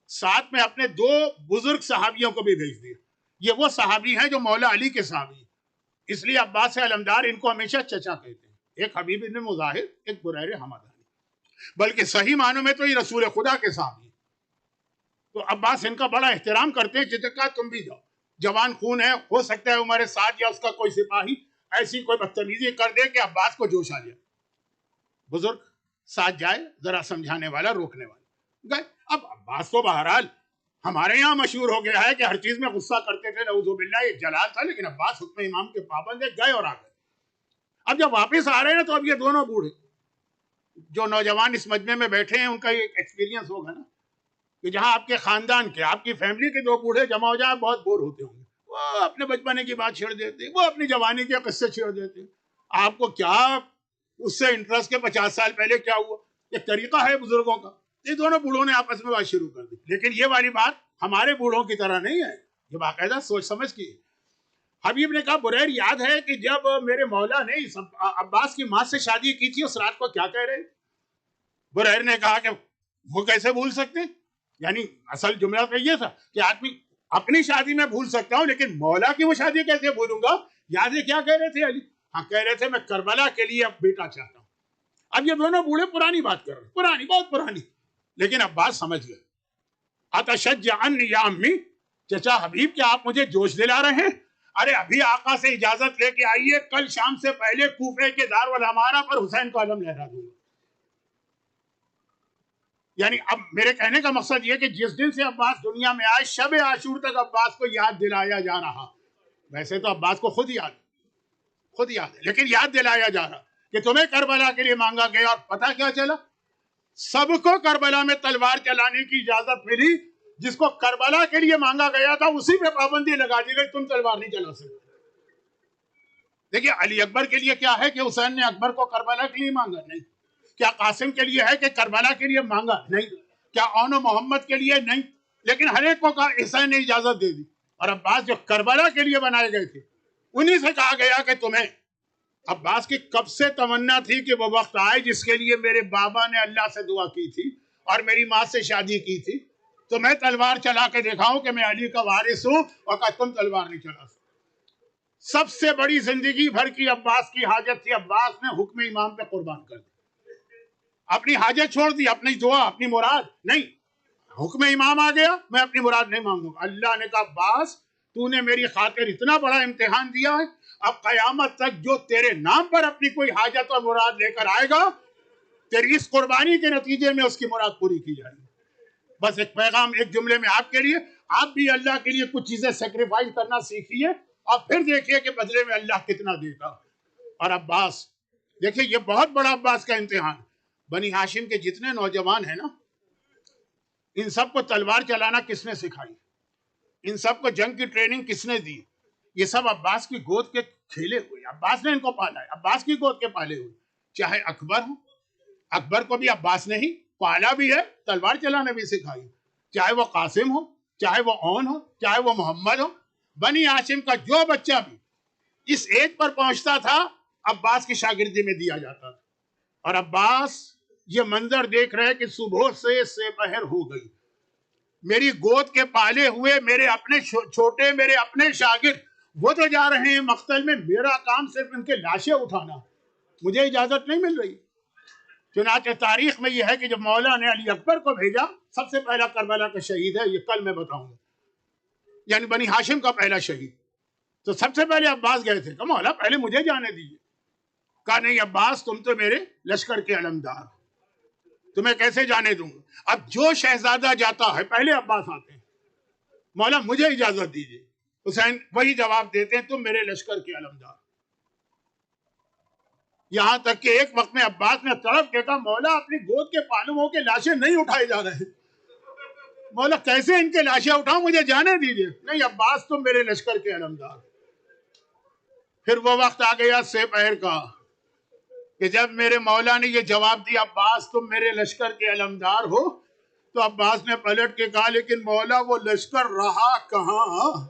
ساتھ میں اپنے 2 بزرگ صحابیوں کو بھی بھیج دیا. یہ وہ صحابی ہیں جو مولا علی کے صحابی ہیں. اس لیے عباس علمدار ان کو ہمیشہ چچا کہتے ہیں. ایک حبیب بن مظاہر، ایک بریر حمدانی. بلکہ صحیح معنوں میں تو یہ رسول خدا کے صحابی ہیں. تو عباس ان کا بڑا احترام کرتے ہیں. چچا تم بھی جاؤ، جوان خون ہے، ہو سکتا ہے ہمارے ساتھ یا اس کا کوئی سپاہی ایسی کوئی بدتمیزی کر دے کہ عباس کو جوش آ جائے. بزرگ ساتھ جائے، ذرا سمجھانے والا، روکنے والا گئے. اب عباس تو بہرحال ہمارے یہاں مشہور ہو گیا ہے کہ ہر چیز میں غصہ کرتے تھے، نعوذ باللہ، یہ جلال تھا. لیکن عباس حکم امام کے پابند گئے اور آ گئے. اب جب واپس آ رہے ہیں تو اب یہ دونوں بوڑھے جو نوجوان اس مجمع میں بیٹھے ہیں، ان کا یہ ایکسپیرینس ہوگا نا کہ جہاں آپ کے خاندان کے، آپ کی فیملی کے 2 بوڑھے جمع ہو جائیں، بہت بور ہوتے ہوں گے. وہ اپنے بچپنے کی بات چھیڑ دیتے، وہ اپنی جوانی کے قصے چھیڑ دیتے. آپ کو کیا اس سے انٹرسٹ کے 50 سال پہلے کیا ہوا؟ ایک طریقہ ہے بزرگوں کا. یہ دونوں بوڑھوں نے آپس میں بات شروع کر دی. لیکن یہ والی بات ہمارے بوڑھوں کی طرح نہیں ہے، یہ باقاعدہ سوچ سمجھ کی. حبیب نے کہا بریر یاد ہے کہ جب میرے مولا نے عباس کی ماں سے شادی کی تھی اس رات کو کیا کہہ رہے؟ بریر نے کہا کہ وہ کیسے بھول سکتے؟ یعنی اصل جملہ تو یہ تھا کہ آدمی اپنی شادی میں بھول سکتا ہوں لیکن مولا کی وہ شادی کیسے بھولوں گا؟ یادیں کیا کہہ رہے تھے علی؟ ہاں کہہ رہے تھے میں کربلا کے لیے اب بیٹا چاہتا ہوں. اب یہ دونوں بوڑھے پرانی بات کر رہے ہیں، پرانی، بہت پرانی. لیکن عباس سمجھ گئے. اتشجعنی یا امی، چچا حبیب کیا آپ مجھے جوش دلا رہے ہیں؟ ارے ابھی آقا سے اجازت لے کے آئیے، کل شام سے پہلے کوفے کے دارالامارہ پر حسین کا علم لہرا دوں گا. یعنی اب میرے کہنے کا مقصد یہ کہ جس دن سے عباس دنیا میں آئے، شب عاشور تک عباس کو یاد دلایا جا رہا. ویسے تو عباس کو خود یاد ہے، لیکن یاد دلایا جا رہا کہ تمہیں کربلا کے لیے مانگا گیا. اور پتہ کیا چلا؟ سب کو کربلا میں تلوار چلانے کی اجازت ملی. جس کو کربلا کے لیے مانگا گیا تھا اسی پہ پابندی لگا دی گئی، تم تلوار نہیں چلا سکتے. دیکھیے علی اکبر کے لیے کیا ہے کہ حسین نے اکبر کو کربلا کے لیے مانگا؟ نہیں. کیا قاسم کے لیے ہے کہ کربلا کے لیے مانگا؟ نہیں. کیا اون و محمد کے لیے؟ نہیں. لیکن ہر ایک کو حسین نے اجازت دے دی. اور عباس جو کربلا کے لیے بنائے گئے تھے انہی سے کہا گیا کہ تمہیں. عباس کی کب سے تمنا تھی کہ وہ وقت آئے جس کے لیے میرے بابا نے اللہ سے دعا کی تھی اور میری ماں سے شادی کی تھی، تو میں تلوار چلا کے دکھاؤں کہ میں علی کا وارث ہوں، اور کہ تم تلوار نہیں چلا سکتے. سب سے بڑی زندگی بھر کی عباس کی حاجت تھی، عباس نے حکم امام پہ قربان کر دی. اپنی حاجت چھوڑ دی، اپنی دعا، اپنی مراد نہیں. حکم امام آ گیا، میں اپنی مراد نہیں مانگوں گا. اللہ نے کہا عباس تو نے میری خاطر اتنا بڑا امتحان دیا ہے، اب قیامت تک جو تیرے نام پر اپنی کوئی حاجت اور مراد لے کر آئے گا، تیری اس قربانی کے نتیجے میں اس کی مراد پوری کی جائے گی. بس ایک پیغام ایک جملے میں آپ کے لیے، آپ بھی اللہ کے لیے کچھ چیزیں سیکریفائز کرنا سیکھیے اور پھر دیکھیے کہ بدلے میں اللہ کتنا دیتا. اور عباس دیکھیے، یہ بہت بڑا عباس کا امتحان. بنی ہاشم کے جتنے نوجوان ہیں نا، ان سب کو تلوار چلانا کس نے سکھائی؟ ان سب کو جنگ کی ٹریننگ کس نے دی؟ یہ سب عباس کی گود کے کھیلے ہوئے. عباس نے ان کو پالا ہے، عباس کی گود کے پالے ہوئے. چاہے اکبر ہو، اکبر کو بھی عباس نے ہی پالا بھی ہے، تلوار چلانا بھی سکھائی. چاہے وہ قاسم ہو، چاہے وہ اون ہو، چاہے وہ محمد ہو. بنی ہاشم کا جو بچہ بھی اس ایج پر پہنچتا تھا عباس کی شاگردی میں دیا جاتا تھا. اور عباس یہ منظر دیکھ رہے کہ صبح سے پہر ہو گئی، میری گود کے پالے ہوئے میرے اپنے چھوٹے، میرے اپنے شاگرد وہ تو جا رہے ہیں مقتل میں، میرا کام صرف ان کے لاشیں اٹھانا، مجھے اجازت نہیں مل رہی. چنانچہ تاریخ میں یہ ہے کہ جب مولا نے علی اکبر کو بھیجا، سب سے پہلا کربلا کا شہید ہے، یہ کل میں بتاؤں گا، یعنی بنی ہاشم کا پہلا شہید. تو سب سے پہلے عباس گئے تھے کہ مولا پہلے مجھے جانے دیجیے. کہا نہیں عباس، تم تو میرے لشکر کے علمدار، تمہیں کیسے جانے دوں گا؟ اب جو شہزادہ جاتا ہے پہلے عباس آتے ہیں، مولا مجھے اجازت دیجیے. حسین وہی جواب دیتے ہیں تم میرے لشکر کے علمدار. یہاں تک کہ ایک وقت میں عباس نے تڑپ کے کہا مولا اپنی گود کے پالوؤں کے لاشیں نہیں اٹھائے جا رہے. مولا کیسے ان کے لاشیں اٹھاؤں, مجھے جانے دیجیے. نہیں عباس تم میرے لشکر کے علمدار. پھر وہ وقت آ گیا سپہر کا کہ جب میرے مولا نے یہ جواب دیا عباس تم میرے لشکر کے علمدار ہو, تو عباس نے پلٹ کے کہا لیکن مولا وہ لشکر رہا کہاں,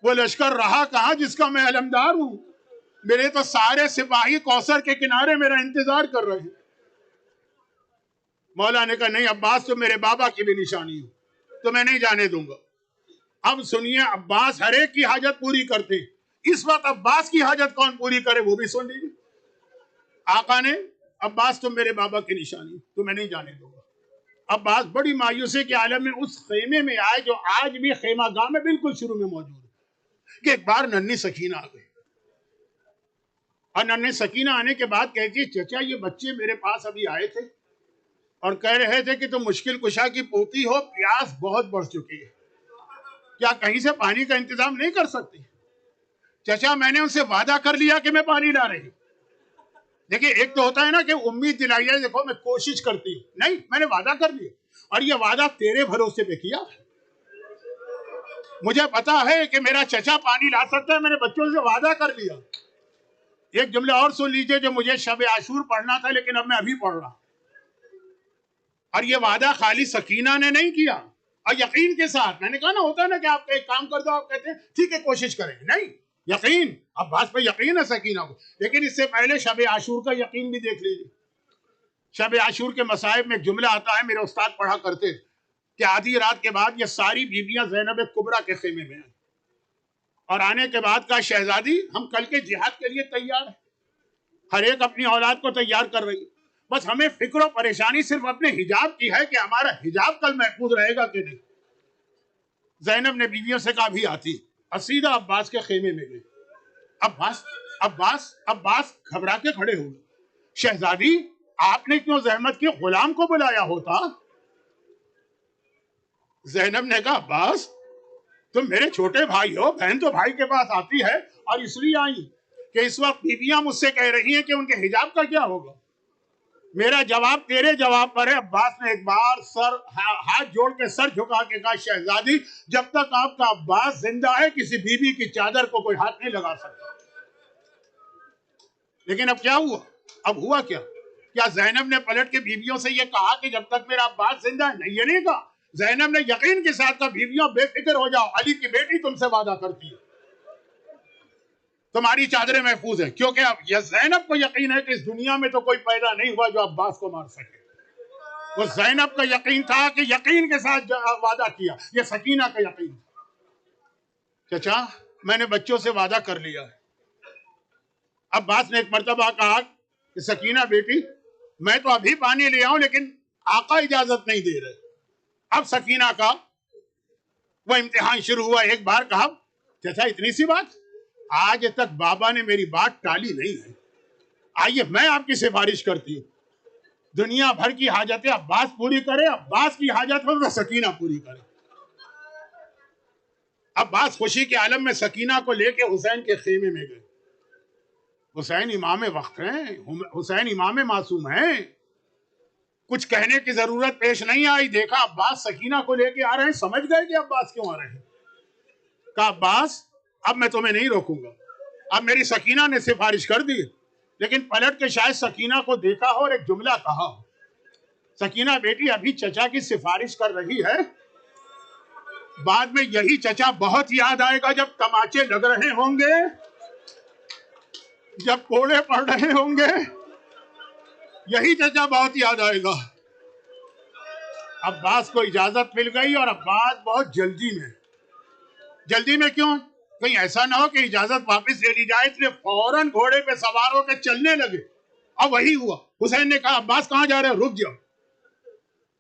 وہ لشکر رہا کہاں جس کا میں علمدار ہوں. میرے تو سارے سپاہی کوثر کے کنارے میرا انتظار کر رہے ہیں. مولا نے کہا نہیں عباس تو میرے بابا کی بھی نشانی ہو, تو میں نہیں جانے دوں گا. اب سنیے عباس ہر ایک کی حاجت پوری کرتے ہیں. اس وقت عباس کی حاجت کون پوری کرے وہ بھی سن لیجیے. آقا نے عباس تم میرے بابا کی نشانی تو میں نہیں جانے دوں گا. عباس بڑی مایوسی کے عالم میں اس خیمے میں آئے جو آج بھی خیمہ گاہ میں بالکل شروع میں موجود ہے, کہ ایک بار ننھی سکینہ آ گئی. اور ننھی سکینہ آنے کے بعد کہتی ہے چچا یہ بچے میرے پاس ابھی آئے تھے اور کہہ رہے تھے کہ تم مشکل کشا کی پوتی ہو, پیاس بہت بڑھ چکی ہے, کیا کہیں سے پانی کا انتظام نہیں کر سکتی. چچا میں نے ان سے وعدہ کر لیا کہ میں پانی لا رہی ہوں. دیکھیں ایک تو ہوتا ہے نا کہ امید دلائی ہے, دیکھو میں کوشش کرتی ہوں, نہیں میں نے وعدہ کر لیا, اور یہ وعدہ تیرے بھروسے پہ کیا. مجھے پتا ہے کہ میرا چچا پانی لا سکتا ہے, میں نے بچوں سے وعدہ کر لیا. ایک جملہ اور سن لیجئے جو مجھے شب عاشور پڑھنا تھا لیکن اب میں ابھی پڑھ رہا. اور یہ وعدہ خالی سکینہ نے نہیں کیا, اور یقین کے ساتھ. میں نے کہا نا ہوتا ہے نا کہ آپ ایک کام کر دو, آپ کہتے ہیں ٹھیک ہے کوشش کریں گے, نہیں یقین. عباس پہ یقین ہے سکینہ کو, لیکن اس سے پہلے شب عاشور کا یقین بھی دیکھ لیجیے. شب عاشور کے مصائب میں ایک جملہ آتا ہے, میرے استاد پڑھا کرتے کہ آدھی رات کے بعد یہ ساری بیویاں زینب کبریٰ کے خیمے میں آئیں, اور آنے کے بعد کہا شہزادی ہم کل کے جہاد کے لیے تیار ہیں. ہر ایک اپنی اولاد کو تیار کر رہی ہے, بس ہمیں فکر و پریشانی صرف اپنے حجاب کی ہے کہ ہمارا حجاب کل محفوظ رہے گا کہ نہیں. زینب نے بیویوں سے کہا بھی آتی, اور سیدھا عباس کے خیمے میں گئی. عباس گھبرا کے کھڑے ہو گئے. شہزادی آپ نے کیوں زحمت کی, غلام کو بلایا ہوتا. زینب نے کہا عباس تم میرے چھوٹے بھائی ہو, بہن تو بھائی کے پاس آتی ہے, اور اس لیے آئی کہ اس وقت بیویاں مجھ سے کہہ رہی ہیں کہ ان کے حجاب کا کیا ہوگا. میرا جواب تیرے جواب پر ہے. عباس نے ایک بار ہاتھ جوڑ کے سر جھکا کے کہا شہزادی جب تک آپ کا عباس زندہ ہے کسی بیوی کی چادر کو کوئی ہاتھ نہیں لگا سکتا. لیکن اب کیا ہوا, اب ہوا کیا زینب نے پلٹ کے بیویوں سے یہ کہا کہ جب تک میرا عباس زندہ ہے, نہیں یہ نہیں کہا. زینب نے یقین کے ساتھ کہا بیویوں بے فکر ہو جاؤ, علی کی بیٹی تم سے وعدہ کرتی ہے, تمہاری چادریں محفوظ ہیں. کیونکہ اب یہ زینب کو یقین ہے کہ اس دنیا میں تو کوئی پیدا نہیں ہوا جو عباس کو مار سکے. وہ زینب کا یقین تھا کہ یقین کے ساتھ وعدہ کیا, یہ سکینہ کا یقین تھا. چچا میں نے بچوں سے وعدہ کر لیا ہے. عباس نے ایک مرتبہ کہا کہ سکینہ بیٹی میں تو ابھی پانی لے آؤں لیکن آقا اجازت نہیں دے رہے. اب سکینہ کا وہ امتحان شروع ہوا. ایک بار کہا چچا اتنی سی بات, آج تک بابا نے میری بات ٹالی نہیں ہے, آئیے میں آپ کی سفارش کرتی ہوں. دنیا بھر کی حاجتیں عباس پوری کرے, عباس کی حاجت ہو تو سکینہ پوری کرے. عباس خوشی کے عالم میں سکینہ کو لے کے حسین کے خیمے میں گئے. حسین امام وقت ہیں, حسین امام معصوم ہیں, کچھ کہنے کی ضرورت پیش نہیں آئی. دیکھا عباس سکینہ کو لے کے آ رہے ہیں, سمجھ گئے کہ عباس کیوں آ رہے ہیں. کہا عباس اب میں تمہیں نہیں روکوں گا, اب میری سکینہ نے سفارش کر دی. لیکن پلٹ کے شاید سکینہ کو دیکھا ہو اور ایک جملہ کہا ہو, سکینہ بیٹی ابھی چچا کی سفارش کر رہی ہے, بعد میں یہی چچا بہت یاد آئے گا جب تماچے لگ رہے ہوں گے, جب کوڑے پڑ رہے ہوں گے, یہی چچا بہت یاد آئے گا. عباس کو اجازت مل گئی, اور عباس بہت جلدی میں کیوں, کہیں ایسا نہ ہو کہ اجازت واپس لے لی جائے, اس لیے فوراً گھوڑے پہ سوار ہو کے چلنے لگے. اب وہی ہوا. حسین نے کہا عباس کہاں جا رہے ہیں,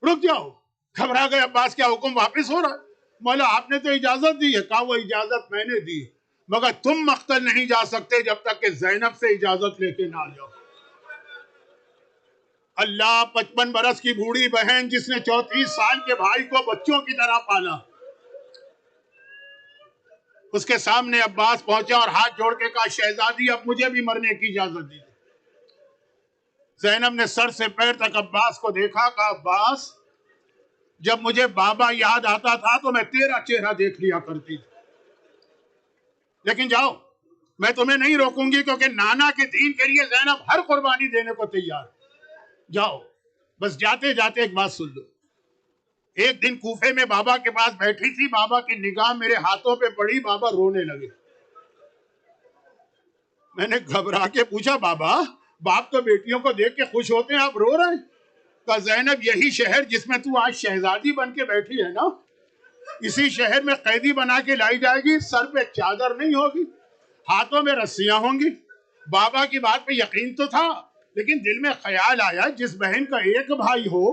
رک جاؤ. گھبرا گئے عباس, کیا حکم واپس ہو رہا ہے. مولا آپ نے تو اجازت دی ہے. کہا وہ اجازت میں نے دی, مگر تم مقتل نہیں جا سکتے جب تک کہ زینب سے اجازت لے کے نہ جاؤ. اللہ 55 برس کی بوڑھی بہن جس نے 34 سال کے بھائی کو بچوں کی طرح پالا, اس کے سامنے عباس پہنچا اور ہاتھ جوڑ کے کہا شہزادی اب مجھے بھی مرنے کی اجازت دی۔ زینب نے سر سے پیر تک عباس کو دیکھا، کہا عباس جب مجھے بابا یاد آتا تھا تو میں تیرا چہرہ دیکھ لیا کرتی تھی، لیکن جاؤ میں تمہیں نہیں روکوں گی کیونکہ نانا کے دین کے لیے زینب ہر قربانی دینے کو تیار، جاؤ۔ بس جاتے جاتے ایک بات سن لو، ایک دن کوفے میں بابا کے پاس بیٹھی تھی، بابا کی نگاہ میرے ہاتھوں پہ پڑی، بابا رونے لگے۔ میں نے گھبرا کے پوچھا بابا باپ تو بیٹیوں کو دیکھ کے خوش ہوتے ہیں، آپ رو رہے ہیں؟ کہا زینب یہی شہر جس میں تو آج شہزادی بن کے بیٹھی ہے نا، اسی شہر میں قیدی بنا کے لائی جائے گی، سر پہ چادر نہیں ہوگی، ہاتھوں میں رسیاں ہوں گی۔ بابا کی بات پہ یقین تو تھا لیکن دل میں خیال آیا جس بہن کا ایک بھائی ہو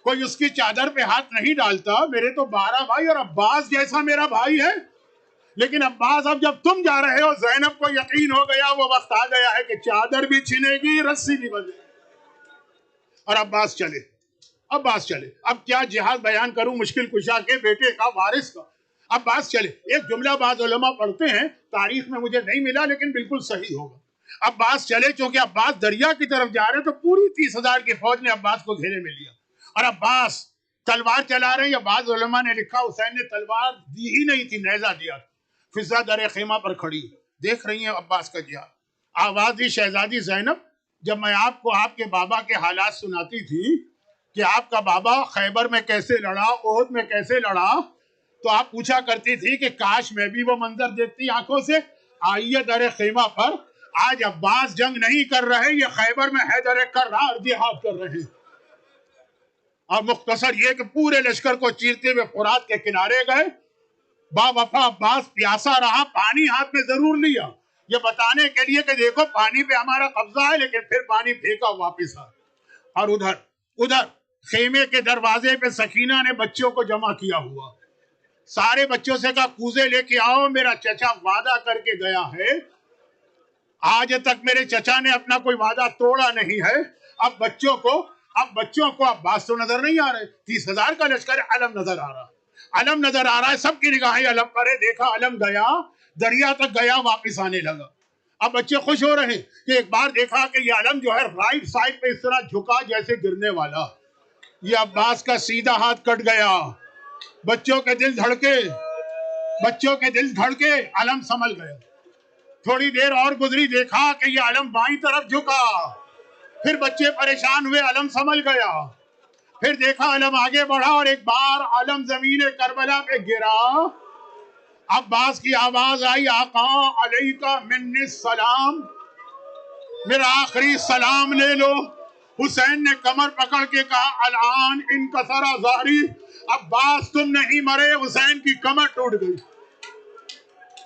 کوئی اس کی چادر پہ ہاتھ نہیں ڈالتا، میرے تو 12 بھائی اور عباس جیسا میرا بھائی ہے، لیکن عباس اب جب تم جا رہے ہو زینب کو یقین ہو گیا وہ وقت آ گیا ہے کہ چادر بھی چھنے گی، رسی بھی بندھے گی، اور عباس چلے۔ اب کیا جہاد بیان کروں مشکل کشا کے بیٹے کا، وارث کا؟ عباس چلے۔ ایک جملہ بعض علماء پڑھتے ہیں، تاریخ میں مجھے نہیں ملا لیکن بالکل صحیح ہوگا، عباس چلے چونکہ عباس دریا کی طرف جا رہے تو پوری 30,000 کی فوج نے عباس کو گھیرے میں لیا، اور عباس تلوار چلا رہے ہیں، یا بعض علماء نے لکھا حسین نے تلوار دی ہی نہیں تھی، نیزہ دیا۔ فضا در خیمہ پر کھڑی دیکھ رہی ہیں عباس کا جہاد۔ آواز دی شہزادی زینب جب میں آپ کو آپ کے بابا کے حالات سناتی تھی کہ آپ کا بابا خیبر میں کیسے لڑا، احد میں کیسے لڑا، تو آپ پوچھا کرتی تھی کہ کاش میں بھی وہ منظر دیکھتی آنکھوں سے۔ آئیے در خیمہ پر، آج عباس جنگ نہیں کر رہے، یہ خیبر میں حیدر کرار جہاد کر رہے ہیں، اور مختصر یہ کہ پورے لشکر کو چیرتے ہوئے فرات کے کنارے گئے۔ با وفا عباس پیاسا رہا، پانی ہاتھ میں ضرور لیا، یہ بتانے کے لیے کہ دیکھو پانی پہ ہمارا قبضہ ہے، لیکن پھر پانی پھینکا واپس آ۔ اور ادھر خیمے کے دروازے پہ سکینہ نے بچوں کو جمع کیا ہوا، سارے بچوں سے کہا کوزے لے کے آؤ، میرا چچا وعدہ کر کے گیا ہے، آج تک میرے چچا نے اپنا کوئی وعدہ توڑا نہیں ہے۔ اب بچوں کو عباس تو نظر نہیں آ رہے، 30,000 کا لشکر ہے، علم نظر آ رہا ہے، سب کی نگاہیں علم پر ہے۔ دیکھا علم گیا، دریا تک گیا، واپس آنے لگا۔ اب بچے خوش ہو رہے ہیں کہ ایک بار دیکھا کہ یہ علم جو ہے رائٹ سائڈ پہ اس طرح جھکا جیسے گرنے والا، یہ عباس کا سیدھا ہاتھ کٹ گیا۔ بچوں کے دل دھڑکے، علم سنبھل گیا۔ تھوڑی دیر اور گزری، دیکھا کہ یہ علم بائیں طرف جھکا، پھر بچے پریشان ہوئے، علم سنبھل گیا۔ پھر دیکھا علم آگے بڑھا اور ایک بار علم زمین کربلا پہ گرا۔ عباس کی آواز آئی آقا علیکہ منی السلام، میرا آخری سلام لے لو۔ حسین نے کمر پکڑ کے کہا الان انکسر ظہری، عباس تم نہیں مرے، حسین کی کمر ٹوٹ گئی۔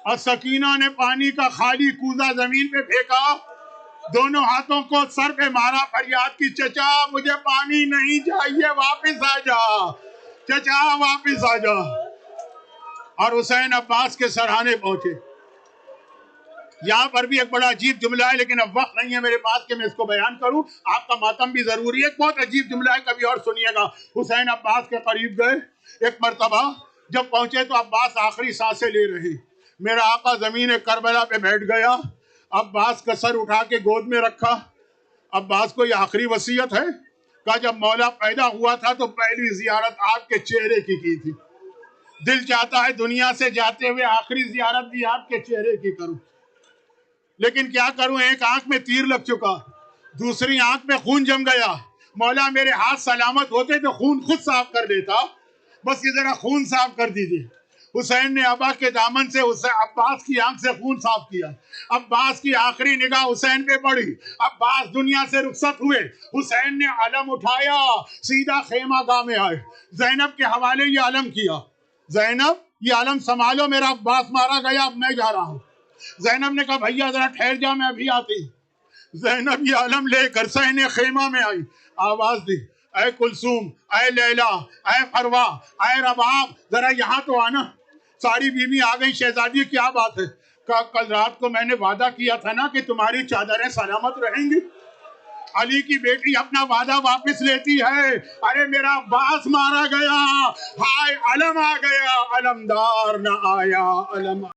اور سکینہ نے پانی کا خالی کوزہ زمین پہ پھینکا، دونوں ہاتھوں کو سر پہ مارا، فریاد کی چچا مجھے پانی نہیں چاہیے، واپس آ جا چچا، واپس آ جا۔ اور حسین عباس کے سرہانے پہنچے۔ یہاں پر بھی ایک بڑا عجیب جملہ ہے، لیکن اب وقت نہیں ہے میرے پاس کہ میں اس کو بیان کروں، آپ کا ماتم بھی ضروری ہے۔ ایک بہت عجیب جملہ ہے، کبھی اور سنیے گا۔ حسین عباس کے قریب گئے، ایک مرتبہ جب پہنچے تو عباس آخری سانسیں لے رہے، میرا آقا زمین کربلا پہ بیٹھ گیا، عباس کا سر اٹھا کے گود میں رکھا۔ عباس کو یہ آخری وصیت ہے، کہا جب مولا پیدا ہوا تھا تو پہلی زیارت آپ کے چہرے کی تھی، دل چاہتا ہے دنیا سے جاتے ہوئے آخری زیارت بھی آپ کے چہرے کی کروں، لیکن کیا کروں، ایک آنکھ میں تیر لگ چکا، دوسری آنکھ میں خون جم گیا، مولا میرے ہاتھ سلامت ہوتے تو خون خود صاف کر دیتا، بس یہ ذرا خون صاف کر دیجیے۔ حسین نے ابا کے دامن سے عباس کی آنکھ سے خون صاف کیا، عباس کی آخری نگاہ حسین پہ پڑی، عباس دنیا سے رخصت ہوئے، حسین نے علم اٹھایا، سیدھا خیمہ گاہ میں آئے، زینب کے حوالے یہ علم کیا، زینب یہ علم سنبھالو، میرا عباس مارا گیا، اب میں جا رہا ہوں۔ زینب نے کہا بھیا ذرا ٹھہر جا، میں ابھی آتی۔ زینب یہ علم لے کر سہنے خیمہ میں آئی، آواز دی اے کلثوم، اے لیلا، اے فروا، اے رباب، ذرا یہاں تو آنا۔ ساری بیوی آ گئی، شہزادی کیا بات ہے؟ کہا کل رات کو میں نے وعدہ کیا تھا نا کہ تمہاری چادریں سلامت رہیں گی، علی کی بیٹی اپنا وعدہ واپس لیتی ہے، ارے میرا عباس مارا گیا، ہائے علم آ گیا، علمدار نہ آیا، علم